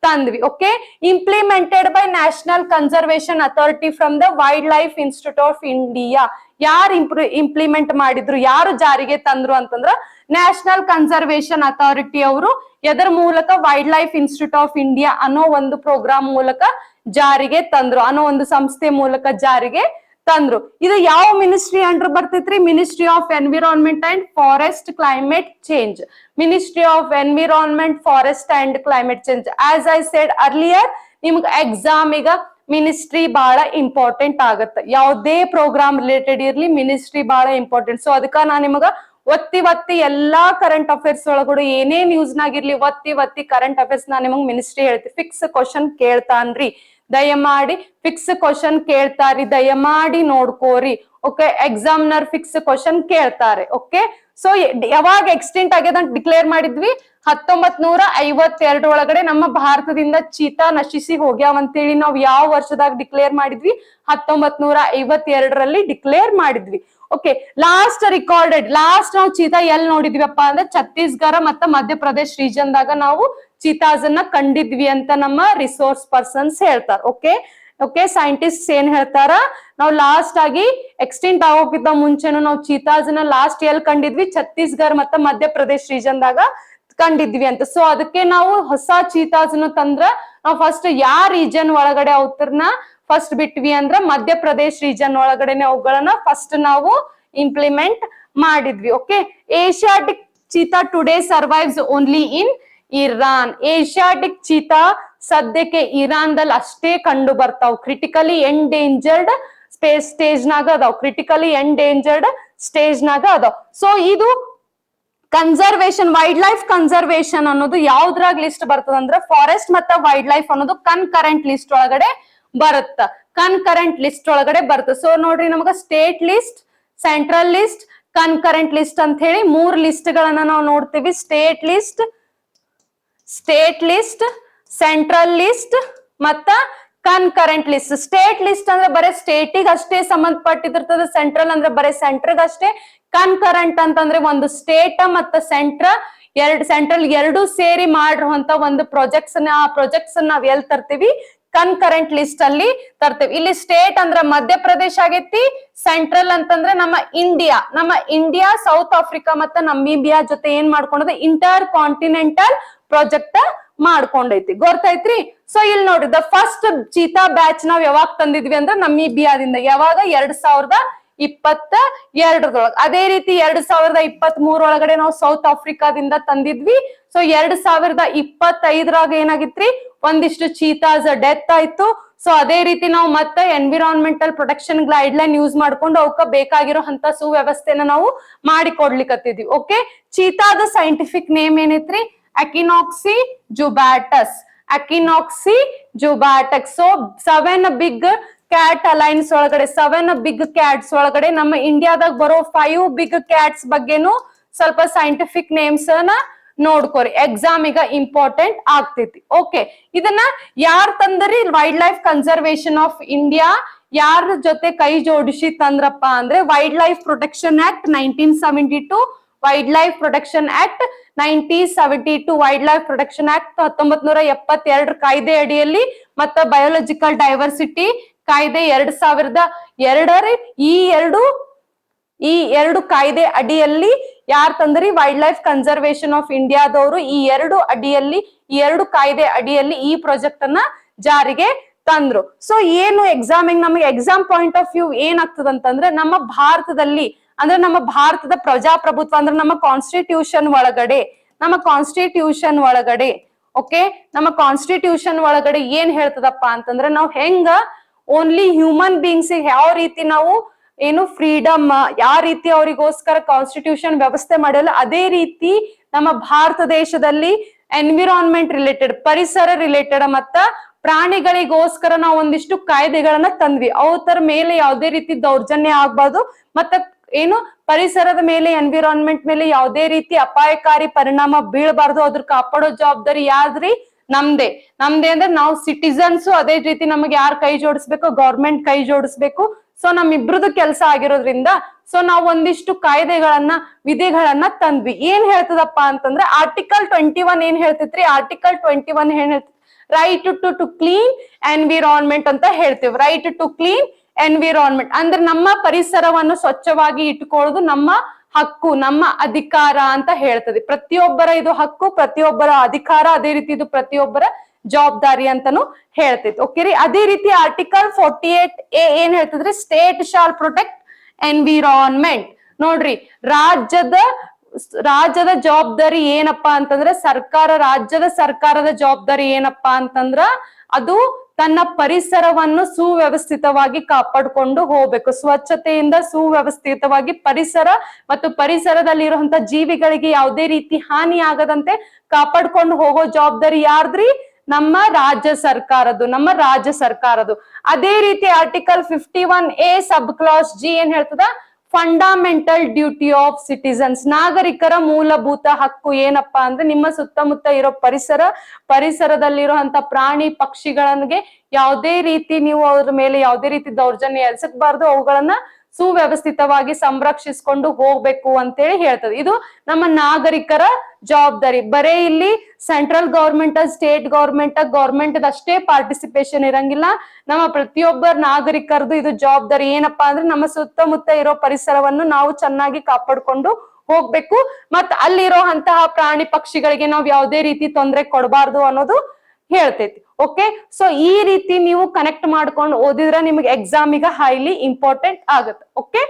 ತಂದ್ವಿ. Okay, implemented by national conservation authority from the wildlife institute of India. ಯಾರು ಇಂಪ್ಲಿಮೆಂಟ್ ಮಾಡಿದ್ರು, ಯಾರು ಜಾರಿಗೆ ತಂದ್ರು ಅಂತಂದ್ರ ನ್ಯಾಷನಲ್ ಕನ್ಸರ್ವೇಶನ್ ಅಥಾರಿಟಿ ಅವರು. ಎದರ ಮೂಲಕ? Wild life institute of India ಅನ್ನೋ ಒಂದು ಪ್ರೋಗ್ರಾಮ್ ಮೂಲಕ ಜಾರಿಗೆ ತಂದ್ರು, ಅನ್ನೋ ಒಂದು ಸಂಸ್ಥೆ ಮೂಲಕ ಜಾರಿಗೆ ತಂದ್ರು. ಇದು ಯಾವ ಮಿನಿಸ್ಟ್ರಿ ಅಂಡರ್ ಬರ್ತೈತ್ರಿ? Ministry of environment and forest climate change. Ministry of environment forest and climate change. As I shed earlier, ನಿಮ್ಗೆ ಎಕ್ಸಾಮ್ ಈಗ ಮಿನಿಸ್ಟ್ರಿ ಬಹಳ ಇಂಪಾರ್ಟೆಂಟ್ ಆಗತ್ತೆ. ಯಾವುದೇ ಪ್ರೋಗ್ರಾಮ್ ರಿಲೇಟೆಡ್ ಇರ್ಲಿ, ಮಿನಿಸ್ಟ್ರಿ ಬಹಳ ಇಂಪಾರ್ಟೆಂಟ್. ಸೊ ಅದಕ್ಕ ನಾ ನಿಮಗ ಒತ್ತಿ ಎಲ್ಲಾ ಕರೆಂಟ್ ಅಫೇರ್ಸ್ ಒಳಗಡೆ ಏನೇ ನ್ಯೂಸ್ ನಾಗಿರ್ಲಿ ಒತ್ತಿ ಕರೆಂಟ್ ಅಫೇರ್ಸ್ ನಾ ನಿಮಗ್ ಮಿನಿಸ್ಟ್ರಿ ಹೇಳ್ತಿ. ಫಿಕ್ಸ್ ಕ್ವಶನ್ ಕೇಳ್ತಾನ್ರಿ, ದಯಮಾಡಿ ಫಿಕ್ಸ್ ಕ್ವಶನ್ ಕೇಳ್ತಾರಿ, ದಯಮಾಡಿ ನೋಡ್ಕೋರಿ. ಓಕೆ, ಎಕ್ಸಾಮ್ನರ್ ಫಿಕ್ಸ್ ಕ್ವಶನ್ ಕೇಳ್ತಾರೆ. ಓಕೆ, ಸೊ ಯಾವಾಗ ಎಕ್ಸ್ಟಿಂಟ್ ಆಗ್ಯದ ಅಂತ ಡಿಕ್ಲೇರ್ ಮಾಡಿದ್ವಿ? 1952 ಒಳಗಡೆ ನಮ್ಮ ಭಾರತದಿಂದ ಚೀತಾ ನಶಿಸಿ ಹೋಗ್ಯಾವಂತೇಳಿ ನಾವು ಯಾವ ವರ್ಷದಾಗ ಡಿಕ್ಲೇರ್ ಮಾಡಿದ್ವಿ? 1952ರಲ್ಲಿ ಡಿಕ್ಲೇರ್ ಮಾಡಿದ್ವಿ. ಓಕೆ, ಲಾಸ್ಟ್ ನಾವು ಚೀತಾ ಎಲ್ಲಿ ನೋಡಿದ್ವಿಪ್ಪ ಅಂದ್ರೆ ಛತ್ತೀಸ್ಗಢ ಮತ್ತೆ ಮಧ್ಯಪ್ರದೇಶ್ ರೀಜನ್ ದಾಗ ನಾವು ಚೀತಾಸ್ ಅನ್ನ ಕಂಡಿದ್ವಿ ಅಂತ ನಮ್ಮ ರಿಸೋರ್ಸ್ ಪರ್ಸನ್ಸ್ ಹೇಳ್ತಾರ. ಓಕೆ, ಸೈಂಟಿಸ್ಟ್ ಏನ್ ಹೇಳ್ತಾರ? ನಾವು ಲಾಸ್ಟ್ ಆಗಿ ಎಕ್ಸ್ಟಿಂಟ್ ಆಗೋಕ್ಕಿಂತ ಮುಂಚೆನು ನಾವು ಚೀತಾಸ್ ನ ಲಾಸ್ಟ್ ಎಲ್ಲಿ ಕಂಡಿದ್ವಿ? ಛತ್ತೀಸ್ಗಢ ಮತ್ತೆ ಮಧ್ಯಪ್ರದೇಶ್ ರೀಜನ್ ದಾಗ ಕಂಡಿದ್ವಿ ಅಂತ. ಸೊ ಅದಕ್ಕೆ ನಾವು ಹೊಸ ಚೀತಾಸ್ ತಂದ್ರ ನಾವು ಫಸ್ಟ್ ಯಾವ ರೀಜನ್ ಒಳಗಡೆ ಅವತರ್ನ ಫಸ್ಟ್ ಬಿಟ್ವಿ ಅಂದ್ರ ಮಧ್ಯಪ್ರದೇಶ್ ರೀಜನ್ ಒಳಗಡೆನೆ ಅವುಗಳನ್ನ ಫಸ್ಟ್ ನಾವು ಇಂಪ್ಲಿಮೆಂಟ್ ಮಾಡಿದ್ವಿ. Okay, Asiatic cheetah today survives only in Iran. Asiatic cheetah ಸದ್ಯಕ್ಕೆ ಇರಾನ್ದಲ್ಲಿ ಅಷ್ಟೇ ಕಂಡು ಬರ್ತಾವ್. ಕ್ರಿಟಿಕಲಿ ಎಂಡೇಂಜರ್ಡ್ ಸ್ಟೇಜ್ ನಾಗ ಅದಾವ್. ಸೊ ಇದು ಕನ್ಸರ್ವೇಶನ್, ವೈಲ್ಡ್ ಲೈಫ್ ಕನ್ಸರ್ವೇಶನ್ ಅನ್ನೋದು ಯಾವ್ದ್ರಾಗ ಲಿಸ್ಟ್ ಬರ್ತದ ಅಂದ್ರೆ ಫಾರೆಸ್ಟ್ ಮತ್ತೆ ವೈಲ್ಡ್ ಲೈಫ್ ಅನ್ನೋದು ಕನ್ಕರೆಂಟ್ ಲಿಸ್ಟ್ ಒಳಗಡೆ ಬರುತ್ತ. ಸೊ ನೋಡ್ರಿ, ನಮಗ state list, central list, concurrent list ಅಂತ ಹೇಳಿ 3 ಲಿಸ್ಟ್ ಗಳನ್ನ ನಾವು ನೋಡ್ತೀವಿ. ಸ್ಟೇಟ್ ಲಿಸ್ಟ್, ಸೆಂಟ್ರಲ್ ಲಿಸ್ಟ್ ಮತ್ತ ಕನ್ಕರೆಂಟ್ ಲಿಸ್ಟ್. ಸ್ಟೇಟ್ ಲಿಸ್ಟ್ ಅಂದ್ರೆ ಬರೀ ಸ್ಟೇಟಿಗೆ ಅಷ್ಟೇ ಸಂಬಂಧಪಟ್ಟಿರ್ತದೆ. ಸೆಂಟ್ರಲ್ ಅಂದ್ರೆ ಬರೀ ಸೆಂಟ್ರಿಗೆ ಅಷ್ಟೇ. ಕನ್ಕರೆಂಟ್ ಅಂತಂದ್ರೆ ಒಂದು ಸ್ಟೇಟ್ ಮತ್ತೆ ಸೆಂಟ್ರಲ್ ಎರಡು ಸೇರಿ ಮಾಡಿರುವಂತ ಒಂದು ಪ್ರಾಜೆಕ್ಟ್ಸ್ ನಾವ್ ಎಲ್ಲಿ ತರ್ತೀವಿ? ಕನ್ಕರೆಂಟ್ ಲಿಸ್ಟ್ ಅಲ್ಲಿ ತರ್ತೇವೆ. ಇಲ್ಲಿ ಸ್ಟೇಟ್ ಅಂದ್ರೆ ಮಧ್ಯಪ್ರದೇಶ ಆಗೈತಿ, ಸೆಂಟ್ರಲ್ ಅಂತಂದ್ರೆ ನಮ್ಮ ಇಂಡಿಯಾ ಸೌತ್ ಆಫ್ರಿಕಾ ಮತ್ತೆ ನಮೀಬಿಯಾ ಜೊತೆ ಏನ್ ಮಾಡ್ಕೊಂಡದ? ಇಂಟರ್ ಕಾಂಟಿನೆಂಟಲ್ ಪ್ರಾಜೆಕ್ಟ್ ಮಾಡ್ಕೊಂಡೈತಿ. ಗೊತ್ತೈತ್ರಿ? ಸೊ ಇಲ್ಲಿ ನೋಡ್ರಿ, ದ ಫಸ್ಟ್ ಚೀತಾ ಬ್ಯಾಚ್ ನಾವ್ ಯಾವಾಗ ತಂದಿದ್ವಿ ಅಂದ್ರೆ ನಮೀಬಿಯಾದಿಂದ. ಯಾವಾಗ? 2022 ಅದೇ ರೀತಿ 2023 ಒಳಗಡೆ ನಾವು ಸೌತ್ ಆಫ್ರಿಕಾದಿಂದ ತಂದಿದ್ವಿ. ಸೊ 2025 ಏನಾಗಿತ್ರಿ? ಒಂದಿಷ್ಟು ಚೀತಾಸ್ ಡೆತ್ ಆಯ್ತು. ಸೊ ಅದೇ ರೀತಿ ನಾವು ಮತ್ತೆ environmental protection guideline use ಮಾಡ್ಕೊಂಡು ಅವಕ್ಕ ಬೇಕಾಗಿರೋ ಅಂತ ಸುವ್ಯವಸ್ಥೆನ ನಾವು ಮಾಡಿಕೊಡ್ಲಿಕ್ಕತ್ತಿದ್ವಿ. ಓಕೆ, ಚೀತಾದ ಸೈಂಟಿಫಿಕ್ ನೇಮ್ ಏನೈತ್ರಿ? Acinonyx jubatus. So 7 big cat alliance ಒಳಗಡೆ 7 ಬಿಗ್ ಕ್ಯಾಟ್ಸ್ ಒಳಗಡೆ ನಮ್ಮ ಇಂಡಿಯಾದಾಗ ಬರೋ 5 ಬಿಗ್ ಕ್ಯಾಟ್ಸ್ ಬಗ್ಗೆನು ಸ್ವಲ್ಪ ಸೈಂಟಿಫಿಕ್ ನೇಮ್ಸ್ ನ ನೋಡ್ಕೋರಿ, ಎಕ್ಸಾಮ್ ಈಗ ಇಂಪಾರ್ಟೆಂಟ್ ಆಗ್ತೈತಿ. ಓಕೆ, ಇದನ್ನ ಯಾರ್ ತಂದ್ರಿ? Wildlife conservation of India ಯಾರ ಜೊತೆ ಕೈ ಜೋಡಿಸಿ ತಂದ್ರಪ್ಪ ಅಂದ್ರೆ wildlife protection act 1972, wildlife protection act 1972, wildlife protection act 1972 ಕಾಯ್ದೆ ಅಡಿಯಲ್ಲಿ, ಮತ್ತ ಬಯೋಲಾಜಿಕಲ್ ಡೈವರ್ಸಿಟಿ ಕಾಯ್ದೆ 2002 ಈ ಎರಡು ಕಾಯ್ದೆ ಅಡಿಯಲ್ಲಿ ಯಾರ್ ತಂದ್ರಿ? ವೈಲ್ಡ್ ಲೈಫ್ ಕನ್ಸರ್ವೇಶನ್ ಆಫ್ ಇಂಡಿಯಾದವರು ಈ ಎರಡು ಕಾಯ್ದೆ ಅಡಿಯಲ್ಲಿ ಈ ಪ್ರಾಜೆಕ್ಟ್ ಅನ್ನ ಜಾರಿಗೆ ತಂದ್ರು. ಸೊ ಏನು ನಮಗೆ ಎಕ್ಸಾಮ್ ಪಾಯಿಂಟ್ ಆಫ್ ವ್ಯೂ ಏನಾಗ್ತದಂತಂದ್ರೆ, ನಮ್ಮ ಭಾರತದಲ್ಲಿ ಅಂದ್ರೆ ನಮ್ಮ ಭಾರತದ ಪ್ರಜಾಪ್ರಭುತ್ವ ಅಂದ್ರೆ ನಮ್ಮ ಕಾನ್ಸ್ಟಿಟ್ಯೂಷನ್ ಒಳಗಡೆ ಓಕೆ, ನಮ್ಮ ಕಾನ್ಸ್ಟಿಟ್ಯೂಷನ್ ಒಳಗಡೆ ಏನ್ ಹೇಳ್ತದಪ್ಪ ಅಂತಂದ್ರೆ, ನಾವು ಹೆಂಗ ಓನ್ಲಿ ಹ್ಯೂಮನ್ ಬೀಯಿಂಗ್ಸ್ ಯಾವ ರೀತಿ ನಾವು ಫ್ರೀಡಮ್ ಯಾವ ರೀತಿ ಅವರಿಗೋಸ್ಕರ ಕಾನ್ಸ್ಟಿಟ್ಯೂಷನ್ ವ್ಯವಸ್ಥೆ ಮಾಡಲ್ಲ, ಅದೇ ರೀತಿ ನಮ್ಮ ಭಾರತ ದೇಶದಲ್ಲಿ ಎನ್ವಿರಾನ್ಮೆಂಟ್ ರಿಲೇಟೆಡ್, ಪರಿಸರ ರಿಲೇಟೆಡ್ ಮತ್ತ ಪ್ರಾಣಿಗಳಿಗೋಸ್ಕರ ನಾವು ಒಂದಿಷ್ಟು ಕಾಯ್ದೆಗಳನ್ನ ತಂದ್ವಿ. ಅವತರ ಮೇಲೆ ಯಾವುದೇ ರೀತಿ ದೌರ್ಜನ್ಯ ಆಗ್ಬಾರ್ದು, ಮತ್ತ ಪರಿಸರದ ಮೇಲೆ, ಎನ್ವಿರಾನ್ಮೆಂಟ್ ಮೇಲೆ ಯಾವುದೇ ರೀತಿ ಅಪಾಯಕಾರಿ ಪರಿಣಾಮ ಬೀಳಬಾರ್ದು, ಅದ್ರ ಕಾಪಾಡೋ ಜವಾಬ್ದಾರಿ ಯಾರ್ದ್ರಿ? ನಮ್ದೇ ಅಂದ್ರೆ ನಾವು ಸಿಟಿಸನ್ಸ್. ಅದೇ ರೀತಿ ನಮಗೆ ಯಾರು ಕೈ ಜೋಡಿಸ್ಬೇಕು? ಗೌರ್ಮೆಂಟ್ ಕೈ ಜೋಡಿಸ್ಬೇಕು. ಸೊ ನಮ್ಮಿಬ್ರದ್ದು ಕೆಲಸ ಆಗಿರೋದ್ರಿಂದ ಸೊ ನಾವು ಒಂದಿಷ್ಟು ಕಾಯ್ದೆಗಳನ್ನ, ವಿಧಿಗಳನ್ನ ತಂದ್ವಿ. ಏನ್ ಹೇಳ್ತದಪ್ಪ ಅಂತಂದ್ರೆ, ಆರ್ಟಿಕಲ್ 21 ಏನ್ ಹೇಳ್ತೈತ್ರಿ? ಆರ್ಟಿಕಲ್ 21 ಏನ್ ಹೇಳ್ತೈತಿ? ರೈಟ್ ಟು ಕ್ಲೀನ್ ಎನ್ವಿರಾನ್ಮೆಂಟ್ ಅಂತ ಹೇಳ್ತೀವಿ. ರೈಟ್ ಟು ಕ್ಲೀನ್ ಎನ್ವಿರಾನ್ಮೆಂಟ್ ಅಂದ್ರೆ ನಮ್ಮ ಪರಿಸರವನ್ನು ಸ್ವಚ್ಛವಾಗಿ ಇಟ್ಕೊಳ್ಳೋದು ನಮ್ಮ ಹಕ್ಕು, ನಮ್ಮ ಅಧಿಕಾರ ಅಂತ ಹೇಳ್ತದೆ. ಪ್ರತಿಯೊಬ್ಬರ ಇದು ಹಕ್ಕು, ಪ್ರತಿಯೊಬ್ಬರ ಅಧಿಕಾರ, ಅದೇ ರೀತಿ ಇದು ಪ್ರತಿಯೊಬ್ಬರ ಜವಾಬ್ದಾರಿ ಅಂತಾನು ಹೇಳ್ತೈತಿ. ಓಕೆ ರೀ. ಅದೇ ರೀತಿ ಆರ್ಟಿಕಲ್ 48A ಏನ್ ಹೇಳ್ತದ್ರಿ? State shall protect environment. ನೋಡ್ರಿ, ರಾಜ್ಯದ ಜವಾಬ್ದಾರಿ ಏನಪ್ಪಾ ಅಂತಂದ್ರೆ, ರಾಜ್ಯದ ಸರ್ಕಾರದ ಜವಾಬ್ದಾರಿ ಏನಪ್ಪಾ ಅಂತಂದ್ರ, ಅದು ತನ್ನ ಪರಿಸರವನ್ನು ಸುವ್ಯವಸ್ಥಿತವಾಗಿ ಕಾಪಾಡ್ಕೊಂಡು ಹೋಗ್ಬೇಕು. ಸ್ವಚ್ಛತೆಯಿಂದ ಸುವ್ಯವಸ್ಥಿತವಾಗಿ ಪರಿಸರ ಮತ್ತು ಪರಿಸರದಲ್ಲಿರುವಂತ ಜೀವಿಗಳಿಗೆ ಯಾವುದೇ ರೀತಿ ಹಾನಿ ಆಗದಂತೆ ಕಾಪಾಡ್ಕೊಂಡು ಹೋಗೋ ಜವಾಬ್ದಾರಿ ಯಾರ್ದ್ರಿ? ನಮ್ಮ ರಾಜ್ಯ ಸರ್ಕಾರದ್ದು. ಅದೇ ರೀತಿ ಆರ್ಟಿಕಲ್ 51A ಸಬ್ ಕ್ಲಾಸ್ G ಏನ್ ಹೇಳ್ತದ? Fundamental duty of citizens. ನಾಗರಿಕರ ಮೂಲಭೂತ ಹಕ್ಕು ಏನಪ್ಪಾ ಅಂದ್ರೆ, ನಿಮ್ಮ ಸುತ್ತಮುತ್ತ ಇರೋ ಪರಿಸರದಲ್ಲಿರುವಂತ ಪ್ರಾಣಿ ಪಕ್ಷಿಗಳಿಗೆ ಯಾವುದೇ ರೀತಿ ನೀವು ಅವ್ರ ಮೇಲೆ ಯಾವುದೇ ರೀತಿ ದೌರ್ಜನ್ಯ ಎಸಗಬಾರ್ದು, ಅವುಗಳನ್ನ ಸುವ್ಯವಸ್ಥಿತವಾಗಿ ಸಂರಕ್ಷಿಸ್ಕೊಂಡು ಹೋಗ್ಬೇಕು ಅಂತೇಳಿ ಹೇಳ್ತದೆ. ಇದು ನಮ್ಮ ನಾಗರಿಕರ ಜವಾಬ್ದಾರಿ. ಬರೇ ಇಲ್ಲಿ ಸೆಂಟ್ರಲ್ ಗವರ್ಮೆಂಟ್, ಸ್ಟೇಟ್ ಗವರ್ಮೆಂಟ್ ಅಷ್ಟೇ ಪಾರ್ಟಿಸಿಪೇಷನ್ ಇರಂಗಿಲ್ಲ. ನಮ್ಮ ಪ್ರತಿಯೊಬ್ಬರ ನಾಗರಿಕರದು ಇದು ಜವಾಬ್ದಾರಿ. ಏನಪ್ಪಾ ಅಂದ್ರೆ, ನಮ್ಮ ಸುತ್ತಮುತ್ತ ಇರೋ ಪರಿಸರವನ್ನು ನಾವು ಚೆನ್ನಾಗಿ ಕಾಪಾಡ್ಕೊಂಡು ಹೋಗ್ಬೇಕು, ಮತ್ ಅಲ್ಲಿರುವಂತಹ ಪ್ರಾಣಿ ಪಕ್ಷಿಗಳಿಗೆ ನಾವು ಯಾವುದೇ ರೀತಿ ತೊಂದರೆ ಕೊಡಬಾರ್ದು ಅನ್ನೋದು ಹೇಳ್ತೈತಿ. ಓಕೆ, ಸೊ ಈ ರೀತಿ ನೀವು ಕನೆಕ್ಟ್ ಮಾಡ್ಕೊಂಡು ಓದಿದ್ರೆ ನಿಮಗೆ ಎಕ್ಸಾಮಿಗೆ ಹೈಲಿ ಇಂಪಾರ್ಟೆಂಟ್ ಆಗುತ್ತೆ. ಓಕೆ,